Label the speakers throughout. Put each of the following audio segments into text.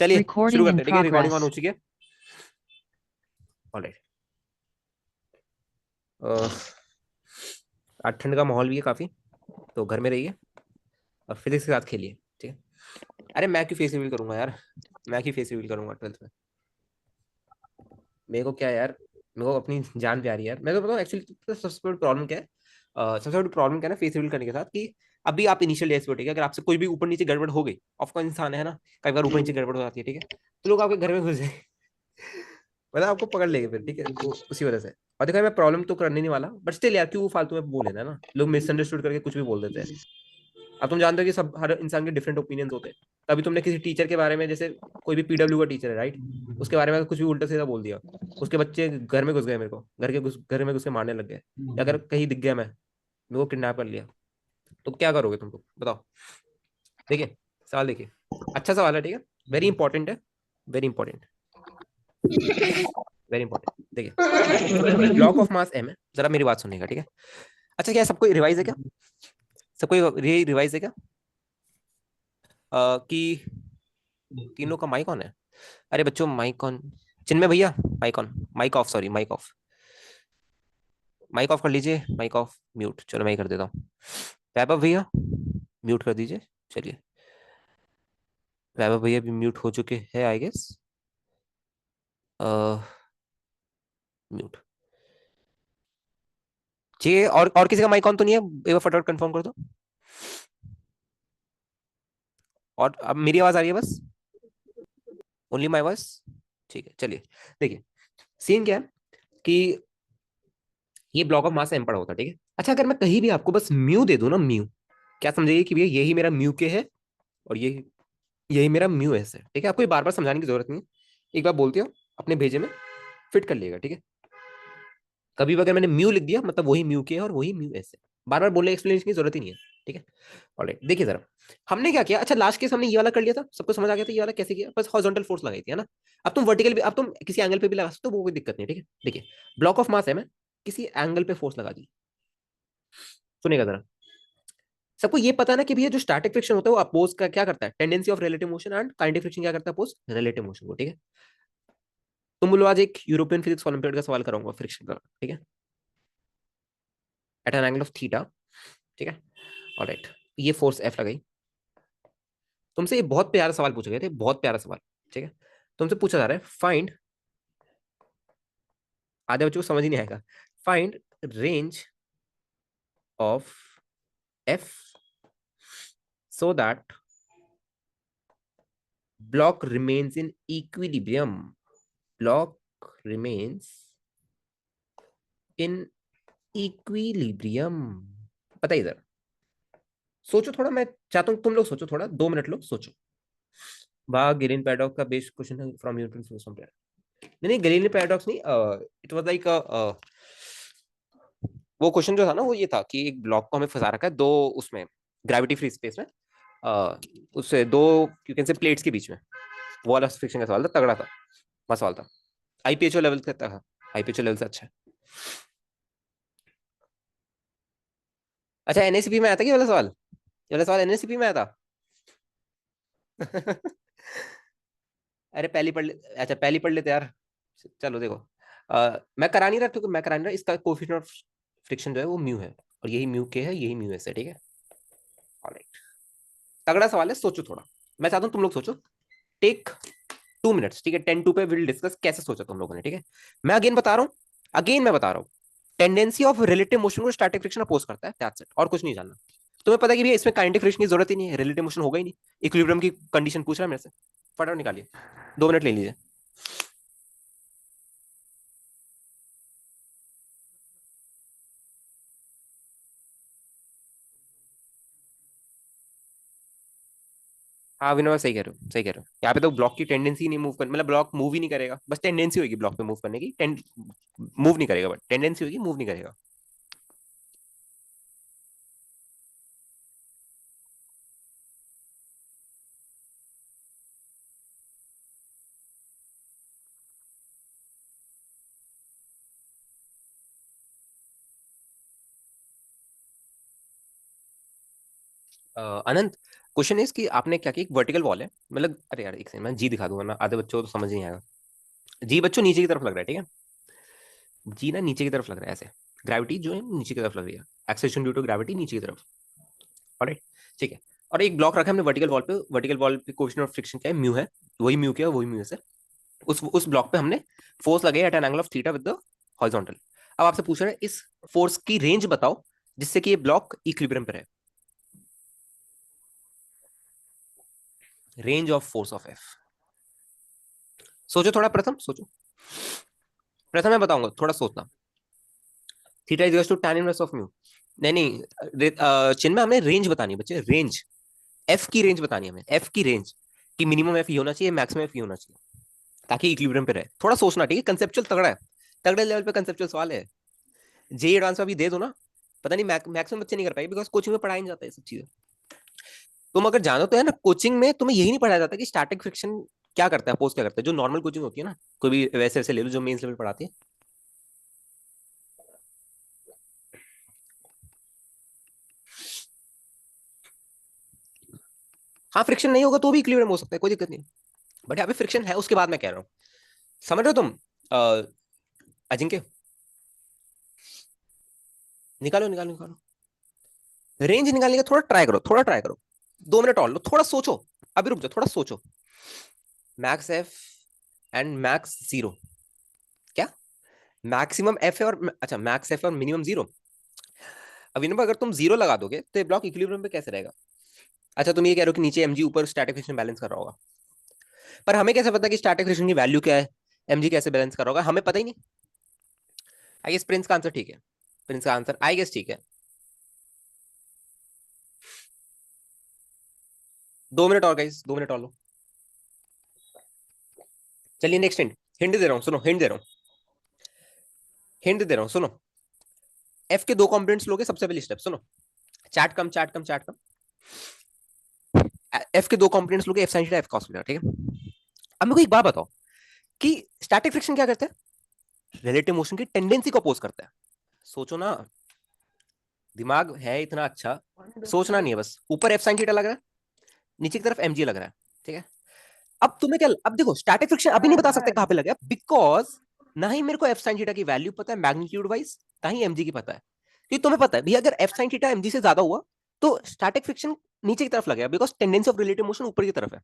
Speaker 1: चलिए शुरू
Speaker 2: Recording
Speaker 1: करते
Speaker 2: in
Speaker 1: हैं, ठीक है, रिकॉर्डिंग ऑन हो
Speaker 2: progress.
Speaker 1: चुकी है। ऑलराइट। आज ठंड का माहौल भी है काफी, तो घर में रहिए और फिजिक्स के साथ खेलिए, ठीक है। अरे मैं क्यों फेस रिवील करूंगा यार, मैं क्यों फेस रिवील करूंगा 12th में। मेरे को क्या यार, मेरे को अपनी जान प्यारी है यार। मैं तो बताऊँ एक्चुअली सबसे बड़ी प्रॉब्लम क्या है, सबसे बड़ी प्रॉब्लम क्या है ना फेस रिवील करने के साथ, कि अभी आप इनिशियल डेज पे हो, ठीक है, अगर आपसे कोई भी ऊपर नीचे गड़बड़ हो गई, ऑफकोर्स इंसान है ना, कई बार ऊपर नीचे गड़बड़ हो जाती है, ठीक है, तो लोग आपके घर में घुस जाए मतलब आपको पकड़ लेंगे फिर, ठीक है, तो उसी वजह से। और देखा मैं प्रॉब्लम तो करने नहीं वाला, बट स्टिल यार क्यों फालतू में बोल लेना है ना, लोग मिसअंडरस्टूड करके कुछ भी बोल देते हैं। अब तुम जानते हो कि सब हर इंसान के डिफरेंट ओपिनियंस होते हैं। तभी तुमने किसी टीचर के बारे में, जैसे कोई भी पीडब्ल्यू का टीचर है राइट, उसके बारे में कुछ भी उल्टा सीधा बोल दिया, उसके बच्चे घर में घुस गए, मेरे को घर में घुस के मारने लग गए, या अगर कहीं दिख गया मैं, मेरे को किडनैप कर लिया, तो क्या करोगे तुम लोग बताओ। देखिए सवाल देखिए, अच्छा सवाल है, ठीक है, वेरी इंपॉर्टेंट है, वेरी इंपॉर्टेंट, वेरी इंपॉर्टेंट। देखिए ब्लॉक ऑफ मास एम है, जरा मेरी बात सुनिएगा, ठीक है। अच्छा क्या सबको रिवाइज है क्या, सबको ये रिवाइज है क्या, कि तीनों का माइक ऑन है। अरे बच्चों माइक ऑन, चिन्मय भैया mike on, mike off, sorry mike off, mike off कर लीजिए, माइक ऑफ म्यूट, चलो मैं ही कर देता हूँ। वैभव भैया म्यूट कर दीजिए, चलिए वैभव भैया भी म्यूट हो चुके हैं आई गेस, म्यूट। जी और किसी का माइक ऑन तो नहीं है, एक बार फटाफट कंफर्म कर दो। और अब मेरी आवाज आ रही है बस, ओनली माई वॉइस, ठीक है चलिए। देखिए सीन क्या है कि ये ब्लॉक ऑफ मास एम पड़ा होता है, ठीक है। अच्छा अगर मैं कहीं भी आपको बस म्यू दे दूं ना, म्यू, क्या समझिए कि भैया यही मेरा म्यू के है, और ये यही मेरा म्यू एस है, ठीक है। आपको बार बार समझाने की जरूरत नहीं है, एक बार बोलते हो अपने भेजे में फिट कर लिएगा, ठीक है। कभी भी अगर मैंने म्यू लिख दिया मतलब वही म्यू के है और वही म्यू एस है, बार बार बोलने एक्सप्लेनेशन की जरूरत ही नहीं है, ठीक है। ऑलराइट देखिए जरा, हमने क्या किया, अच्छा लास्ट केस हमने ये वाला कर लिया था, सबको समझ आ गया था ये वाला कैसे किया, बस हॉरिजॉन्टल फोर्स लगाई थी, है ना। अब तुम वर्टिकल भी, अब तुम किसी एंगल पे भी लगा सकते हो, वो कोई दिक्कत नहीं, ठीक है। देखिए ब्लॉक ऑफ मास है, मैं किसी एंगल पे फोर्स लगा दी, सुनेगा जरा। सबको ये पता है ना कि भैया जो स्टैटिक फ्रिक्शन होता है वो अपोज का क्या करता है, tendency of relative motion, and kinetic friction क्या करता है, अपोज रिलेटिव मोशन को, ठीक है। तुम बोलो आज एक यूरोपियन फिजिक्स ओलंपियाड का सवाल कराऊंगा फ्रिक्शन का, ठीक है, at an angle of theta, ठीक है। ऑलराइट, ये फोर्स एफ लगाई, तुमसे ये बहुत प्यारा सवाल पूछे गए थे, बहुत प्यारा सवाल, ठीक है। तुमसे पूछा जा रहा है फाइंड, आधे बच्चों को समझ ही नहीं आएगा, find range of F so that block remains in equilibrium, block remains in equilibrium। बताइए इधर, सोचो थोड़ा, मैं चाहता हूँ तुम लोग सोचो थोड़ा, 2 मिनट लो सोचो। वाह गिरीन पैराडॉक्स का बेस्ट क्वेश्चन है फ्रॉम न्यूटन फिजिक्स ऑफ नहीं नहीं, गिरीन पैराडॉक्स नहीं, इट वाज लाइक वो क्वेश्चन जो था ना वो ये था कि एक ब्लॉक को हमें फंसा रखा है दो उसमें, ग्रेविटी फ्री स्पेस में, uh, उससे दो यू कैन से प्लेट्स के बीच में, वो वाला फ्रिक्शन का सवाल था, तगड़ा था, मस्त सवाल था, आईपीएचओ लेवल का था, आईपीएचओ लेवल से अच्छा है। अच्छा एनएसीपी में आया था क्या वाला सवाल, ये वाला सवाल एनएसीपी में आया था अरे पहली पढ़ ले, अच्छा पहली पढ़ लेते यार। चलो देखो, मैं करा नहीं रहा क्योंकि मैं करा नहीं रहा, इसका कोफिशिएंट ऑफ फ्रिक्शन जो है वो म्यू है, और यही म्यू के है, यही म्यू एस है, ठीक है। ऑलराइट, तगड़ा सवाल है, सोचो थोड़ा, मैं चाहता हूँ तुम लोग सोचो, टेक 2 मिनट्स, ठीक है, 10 to पे विल डिस्कस कैसे सोचा तुम लोगों ने, ठीक है। मैं अगेन बता रहा हूँ, अगेन मैं बता रहा हूँ, टेंडेंसी ऑफ रिलेटिव मोशन को स्टैटिक फ्रिक्शन अपोज करता है, दैट्स इट, और कुछ नहीं जानना। तुम्हें पता है कि भैया इसमें काइनेटिक फ्रिक्शन की जरूरत ही नहीं है, रिलेटिव मोशन होगा ही नहीं, इक्विलिब्रियम की कंडीशन पूछ रहा है मेरे से, फटाफट निकालिए, 2 मिनट ले लीजिए। हाँ विनोद सही कह रहे हो, सही कह रहे हो, यहाँ पे तो ब्लॉक की टेंडेंसी नहीं मूव कर, मतलब ब्लॉक मूव ही नहीं करेगा, बस टेंडेंसी होगी ब्लॉक पे मूव करने की, मूव नहीं करेगा, बट टेंडेंसी होगी, मूव नहीं करेगा। अनंत, क्वेश्चन इज कि आपने क्या किया, एक वर्टिकल वॉल है, मतलब अरे यार एक सेकंड मैं जी दिखा दूंगा ना, आधे बच्चों को तो समझ नहीं आएगा। जी बच्चों नीचे की तरफ लग रहा है, ठीक है। जी ना नीचे की तरफ लग रहा है ऐसे, ग्रेविटी जो है नीचे की तरफ लग रही है, एक्सेलरेशन ड्यू टू ग्रेविटी नीचे की तरफ। ऑलराइट, ठीक है। और एक ब्लॉक रखा है हमने वर्टिकल वॉल पे, वर्टिकल वॉल पे कोएफिशिएंट ऑफ फ्रिक्शन क्या है, म्यू है। वही म्यू क्या है, वही म्यू है सर। उस ब्लॉक पे हमने फोर्स लगे at an angle of theta with the horizontal. अब आपसे पूछ रहे हैं इस फोर्स की रेंज बताओ जिससे कि ये ब्लॉक इक्विलिब्रियम पे रहे। Range of force of F, सोचो थोड़ा, प्रथम सोचो, प्रथम मैं बताऊंगा, थोड़ा सोचना। Theta is to tan inverse of mu. नहीं नहीं चिन्ह में हमें रेंज बतानी है बच्चे, रेंज, एफ की रेंज बतानी है हमें, एफ की रेंज कि मिनिमम एफ ये होना चाहिए, मैक्सिमम एफ ये होना चाहिए, ताकि इक्विलिब्रियम पे रहे। थोड़ा सोचना, ठीक है, कंसेप्चुअल तगड़ा है, तगड़े लेवल पे कंसेप्चुअल सवाल है। जे एडवांस अभी दे दो ना, पता नहीं मैक्सिमम बच्चे नहीं कर पाएंगे, बिकॉज कोचिंग में पढ़ाई नहीं जाता है सब चीजें। तुम अगर जानो तो है ना, कोचिंग में तुम्हें यही नहीं पढ़ाया जाता कि स्टैटिक फ्रिक्शन क्या करता है, पोस्ट क्या करता है, जो नॉर्मल कोचिंग होती है ना, कोई भी वैसे वैसे ले लो जो मेंस लेवल पढ़ाती है। हाँ फ्रिक्शन नहीं होगा तो भी इक्विलिब्रियम हो सकता है, कोई दिक्कत नहीं। बट यहाँ पे फ्रिक्शन है, उसके बाद मैं कह रहा हूँ, समझ रहे हो तुम। अ, अजिंक्य, निकालो निकालो निकालो, रेंज निकालने का थोड़ा ट्राई करो, थोड़ा ट्राई करो, 2 मिनट और लो, थोड़ा सोचो, अभी रुक जाओ, थोड़ा सोचो। Max F and max zero, क्या मैक्सिमम एफ है और अच्छा मैक्स एफ और मिनिमम जीरो। अब इनमें अगर तुम जीरो लगा दोगे तो ये ब्लॉक इक्विलिब्रियम पे कैसे रहेगा। अच्छा तुम ये कह रहे हो कि नीचे एमजी ऊपर स्टैटिक फ्रिक्शन बैलेंस कर रहा होगा, पर हमें कैसे पता कि स्टैटिक फ्रिक्शन की वैल्यू क्या है, एमजी कैसे बैलेंस कर रहा होगा, हमें पता ही नहीं। आई गेस प्रिंस का आंसर ठीक है, प्रिंस का आंसर आई गेस ठीक है। 2 मिनट और गाइस, 2 मिनट और लो। चलिए नेक्स्ट हिंट, हिंट दे रहा हूँ, सुनो हिंट दे रहा हूँ, हिंट दे रहा हूँ सुनो। एफ के 2 कंपोनेंट्स लोगे, सबसे पहली स्टेप सुनो, चार्ट कम चार्ट कम चार्ट कम। एफ के 2 कंपोनेंट्स लोगे, F sine theta F cos theta, ठीक है। अब मेरे को एक बात बताओ कि स्टैटिक फ्रिक्शन क्या करता है, रिलेटिव मोशन की टेंडेंसी को अपोज करता है। सोचो ना, दिमाग है इतना अच्छा, सोचना नहीं है बस, ऊपर एफ साइन थीटा लग रहा है, नीचे की तरफ एमजी लग रहा है, ठीक है। अब तुम्हें क्या, अब देखो स्टैटिक फ्रिक्शन अभी नहीं बता सकते कहां पे लगे, बिकॉज ना ही मेरे को एफ साइन थीटा की वैल्यू पता है मैग्नीट्यूड वाइज, ना ही एमजी की पता है। क्योंकि तुम्हें पता है भैया अगर एफ साइन थीटा एमजी से ज्यादा हुआ तो स्टैटिक फ्रिक्शन नीचे की तरफ लगेगा, because tendency of relative motion ऊपर की तरफ है,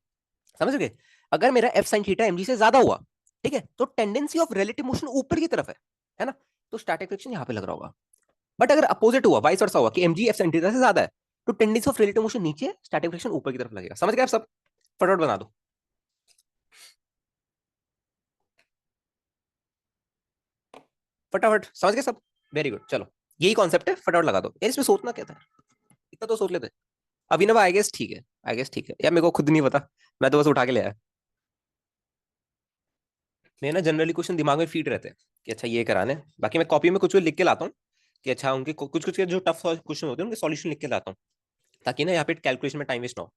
Speaker 1: समझ गए। अगर मेरा एफ साइन थीटा एमजी से ज्यादा हुआ, ठीक है, तो टेंडेंसी ऑफ रिलेटिव मोशन ऊपर की तरफ है ना, तो स्टैटिक फ्रिक्शन यहाँ पे लग रहा होगा। बट अगर अपोजिट हुआ, वाइस वर्सा हुआ कि एमजी एफ साइन थीटा से ज्यादा है, तो टेंडेंसी ऑफ रिलेटिव मोशन नीचे, स्टैटिक फ्रिक्शन ऊपर की तरफ लगेगा, समझ गए आप सब। फटाफट बना दो, फटाफट समझ गए सब। वेरी गुड, चलो यही कॉन्सेप्ट है, फटाफट लगा दो यार, इसमें सोचना क्या था, इतना तो सोच लेते। अभिनव आई गेस ठीक है, आई गेस ठीक है यार, मेरे को खुद नहीं पता, मैं तो बस उठा के ले आया। मेरे ना जनरली क्वेश्चन दिमाग में फीड रहते हैं कि अच्छा ये कराने, बाकी मैं कॉपी में कुछ लिख के लाता हूँ कि अच्छा उनके कुछ कुछ के जो टफ क्वेश्चन होते हैं उनके सॉल्यूशन लिख के लाता हूँ, ताकि ना यहाँ पे कैलकुलेशन में टाइम वेस्ट ना हो।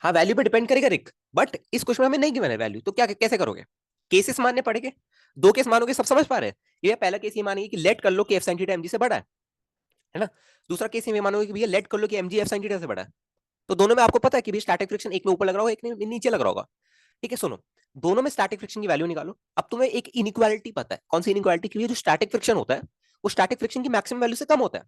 Speaker 1: हाँ वैल्यू पे डिपेंड करेगा रिक, बट इस क्वेश्चन में हमें नहीं गिवन है वैल्यू, तो क्या कैसे करोगे, केसेस मानने पड़ेंगे, 2 केस मानोगे, सब समझ पा रहे हैं। ये पहला केस ये मानेंगे कि लेट कर लो कि एफ साइन थीटा एमजी से बड़ा है ना। दूसरा केस ये मानोगे कि भैया लेट कर लो कि एमजी एफ साइन थीटा से बड़ा है। तो दोनों में आपको पता है कि स्टैटिक फ्रिक्शन एक में ऊपर लग रहा होगा, एक में नीचे लग रहा होगा, ठीक है। सुनो, दोनों में स्टैटिक फ्रिक्शन की वैल्यू निकालो। अब तुम्हें एक इनइक्वालिटी पता है, कौन सी इनइक्वालिटी, की जो स्टैटिक फ्रिक्शन होता है वो स्टैटिक फ्रिक्शन की मैक्सिमम वैल्यू से कम होता है,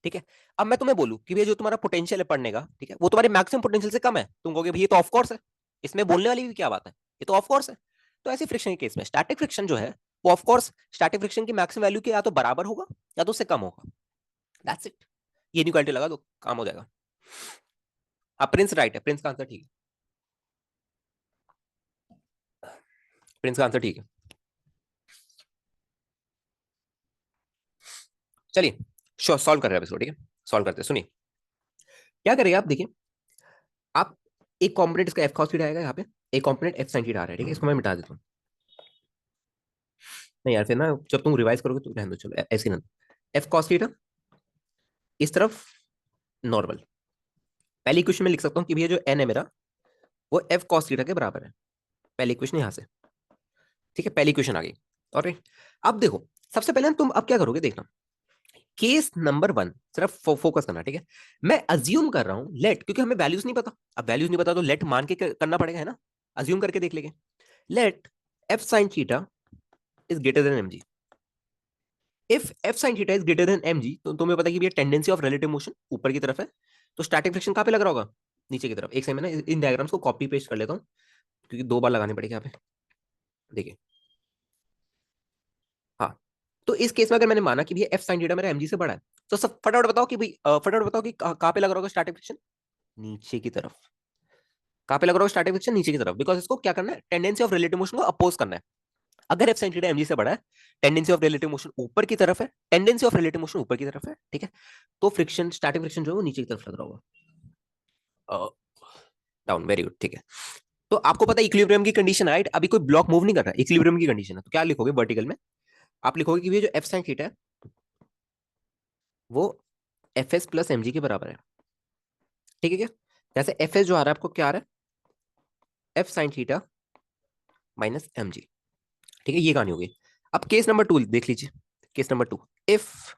Speaker 1: ठीक है। अब मैं तुम्हें बोलूं कि भैया जो तुम्हारा पोटेंशियल है पढ़ने का, ठीक है, वो तुम्हारे मैक्सिमम पोटेंशियल से कम है, तुम कहोगे भैया ये तो ऑफ कोर्स है, इसमें बोलने वाली भी क्या बात है, ये तो ऑफ कोर्स है। तो ऐसे फ्रिक्शन के केस में स्टैटिक फ्रिक्शन जो है वो ऑफ कोर्स स्टैटिक फ्रिक्शन की मैक्सिमम वैल्यू के या तो बराबर होगा या तो उससे कम होगा, दैट्स इट। ये इनइक्वालिटी लगा दो, काम हो जाएगा। अब प्रिंस राइट है, प्रिंस का आंसर ठीक है, प्रिंस का आंसर ठीक है। चलिए सॉल्व कर रहे हैं इसको, ठीक है, सॉल्व करते हैं, सुनिए क्या करेंगे आप, देखिए आप एक कॉम्पोनेंट इसका एफ कॉस थीटा आएगा यहाँ पे, एक कॉम्पोनेंट एफ साइन थीटा आ रहा है, ठीक है, इसको मैं मिटा देता हूँ। नहीं यार फिर ना जब तुम रिवाइज करोगे तो रहने दो, चलो ऐसे ना, एफ कॉस थीटा इस तरफ नॉर्मल, पहली इक्वेशन में लिख सकता हूँ कि भैया जो एन है मेरा वो एफ कॉस थीटा के बराबर है, पहली इक्वेशन यहाँ से, ठीक है, पहली इक्वेशन आ गई। और अब देखो सबसे पहले ना तुम अब क्या करोगे देखना, केस नंबर 1 सिर्फ फोकस करना, ठीक है। मैं अज्यूम कर रहा हूं लेट, क्योंकि हमें वैल्यूज नहीं पता, अब वैल्यूज नहीं पता तो लेट मान के करना पड़ेगा, है ना। अज्यूम करके देख लेंगे। Let F sine theta is greater than M G. If F sine theta is greater than M G, तो तुम्हें पता है कि ये टेंडेंसी ऑफ रिलेटिव मोशन ऊपर की तरफ है, तो स्टैटिक फ्रिक्शन कहां पे लग रहा होगा? नीचे की तरफ। एक सेकंड में ना इन डायग्राम्स को कॉपी पेस्ट कर लेता हूं, क्योंकि 2 बार लगाने पड़ेगा यहाँ पे। देखिए, हाँ, तो इस केस में अगर मैंने माना कि भैया एफ साइन थीटा मेरा एमजी से बड़ा है, तो सब फटाफट बताओ कि भाई फटाफट बताओ कि कहाँ पे लग रहा होगा स्टैटिक फ्रिक्शन? नीचे की तरफ। कहाँ पे लग रहा होगा स्टैटिक फ्रिक्शन? नीचे की तरफ, बिकॉज इसको क्या करना है, टेंडेंसी ऑफ रिलेटिव मोशन को अपोज करना है। अगर एफ साइन थीटा एमजी से बड़ा है, टेंडेंसी ऑफ रिलेटिव मोशन ऊपर की तरफ है, टेंडेंसी ऑफ रिलेटिव मोशन ऊपर की तरफ है, ठीक है, तो फ्रिक्शन, स्टैटिक फ्रिक्शन जो है वो नीचे की तरफ लग रहा होगा, डाउन। वेरी गुड, ठीक है। तो आपको पता है इक्विलिब्रियम की कंडीशन, राइट? अभी कोई ब्लॉक मूव नहीं कर रहा है, इक्विलिब्रियम की कंडीशन है, तो क्या लिखोगे वर्टिकल में? आप लिखोगे कि ये जो एफ साइन थीटा है वो F S plus M G के बराबर है, ठीक है क्या? जैसे एफ एस जो आ रहा है आपको क्या आ रहा है? F sine theta minus M G, ठीक है, ये कहानी हो गई। अब केस नंबर 2 देख लीजिए। Case number 2, if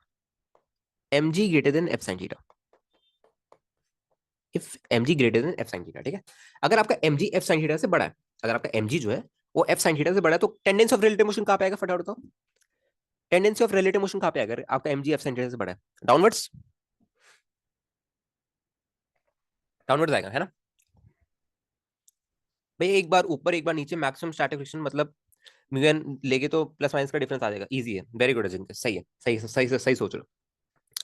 Speaker 1: M G greater than F sine theta. If M G greater than F sine theta, ठीक है। अगर आपका M G F sine theta से बड़ा है, अगर आपका एम जी जो है वो एफ साइन थीटा से बड़ा है, तो टेंडेंसी ऑफ रिलेटिव मोशन कहां पे आएगा? फटाफट बताओ। टेंडेंसी ऑफ रिलेटिव मोशन कहां पे आएगा अगर आपका M G F sine theta से बड़ा है? डाउनवर्ड्स, डाउनवर्ड्स आएगा, है ना भाई? एक बार ऊपर एक बार नीचे, मैक्सिमम स्टैटिक फ्रिक्शन मतलब म्यू एन लेके तो प्लस माइनस का डिफरेंस आ जाएगा। इजी है, वेरी गुड अजिंक्य, सही है, सही सोच रहे हो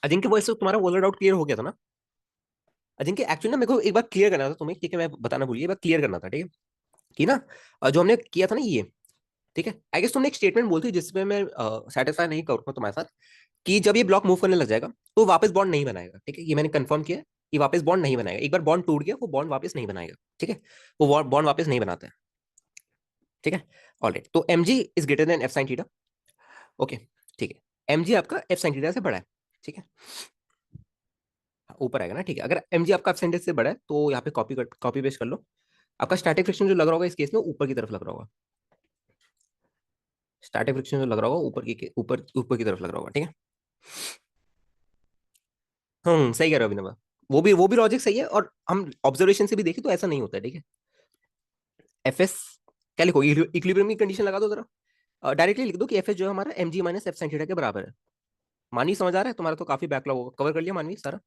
Speaker 1: अजिंक्य। वो तुम्हारा वो डाउट क्लियर हो गया था ना अजिंक्य? एक्चुअली ना मेरे को एक बार क्लियर करना था तुम्हें, ठीक है, मैं बताना भूलिए, एक बार क्लियर करना था, ठीक है, कि ना जो हमने किया था ना ये, ठीक है, आई गेस तुमने एक स्टेटमेंट बोलती जिसमें मैं सेटिस्फाई नहीं करूंगा तुम्हारे साथ, कि जब ये ब्लॉक मूव करने लग जाएगा तो वापस बॉन्ड नहीं बनाएगा, ठीक है, ये मैंने कंफर्म किया कि वापस बॉन्ड नहीं बनाएगा। एक बार बॉन्ड टूट गया वो बॉन्ड वापस नहीं बनाएगा, ठीक है, वो बॉन्ड वापस नहीं बनाता है, ठीक है। ऑलराइट, तो M G is greater than F sine theta, okay, ठीक है। एम जी आपका एफ साइन थीटा से बड़ा है, ठीक है, ऊपर आएगा ना, ठीक है। अगर एम जी आपका एफ साइन थीटा से बड़ा है तो यहाँ पे कॉपी पेस्ट कर लो। आपका स्टैटिक फ्रिक्शन जो लग रहा होगा इस केस में ऊपर की तरफ लग रहा होगा, स्टैटिक फ्रिक्शन जो लग रहा होगा ऊपर ऊपर की तरफ लग रहा होगा, ठीक है। सही कह रहे हो अभिनव, वो भी लॉजिक सही है, और हम ऑब्जर्वेशन से भी देखें तो ऐसा नहीं होता है, ठीक है। एफ एस क्या लिखो, इक्विलिब्रियम की कंडीशन लगा दो जरा, डायरेक्टली लिख दो कि एफ एस जो है हमारा M G minus F sine theta के बराबर है। मानवी समझ आ रहा है? तुम्हारा तो काफी बैकलॉग होगा, कवर कर लिया मानवी सारा,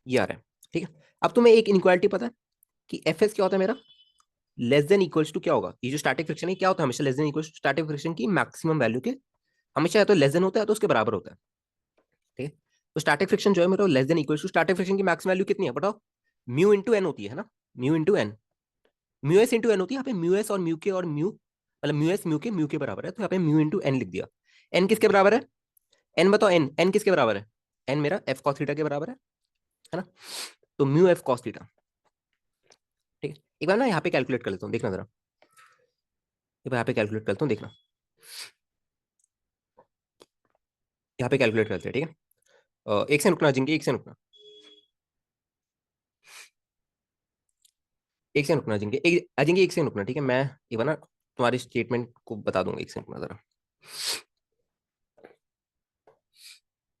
Speaker 1: ये आ रहा है, ठीक है। अब तुम्हें एक इनक्वालिटी पता है कि एफ एस क्या होता है मेरा? लेस देन इक्वल्स टू क्या होगा? ये जो स्टैटिक फ्रिक्शन है क्या होता है हमेशा? Less than equals to static friction की मैक्सिमम वैल्यू के हमेशा या तो लेस देन होता है या तो उसके बराबर होता है, ठीक है। तो स्टैटिक फ्रिक्शन जो है मेरा less than equals to, static friction की मैक्सिमम वैल्यू कितनी है बताओ? म्यू इंटू एन होती है ना, mu into N, mu S into N होती है। यहाँ पे म्यू एस और म्यू के और म्यू मतलब म्यू एस म्यू के बराबर है, तो यहाँ पे म्यू इंटू एन लिख दिया। एन किसके बराबर है? एन बताओ, एन एन किसके बराबर है? एन मेरा एफ कॉस थीटा के बराबर है ना, तो म्यू एफ कॉस थीटा, ठीक है। एक बार ना यहाँ पे कैलकुलेट कर लेता हूँ, देखना जरा, एक बार यहाँ पे कैलकुलेट करता हूँ, देखना, यहाँ पे कैलकुलेट करते हैं, ठीक है। एक से रुकना जिंके, एक से रुकना, एक से रुकना जिंके, एक अजिंके, एक से रुकना, ठीक है। मैं एक बार ना तुम्हारी स्टेटमेंट को बता दूंगा, एक से रुकना जरा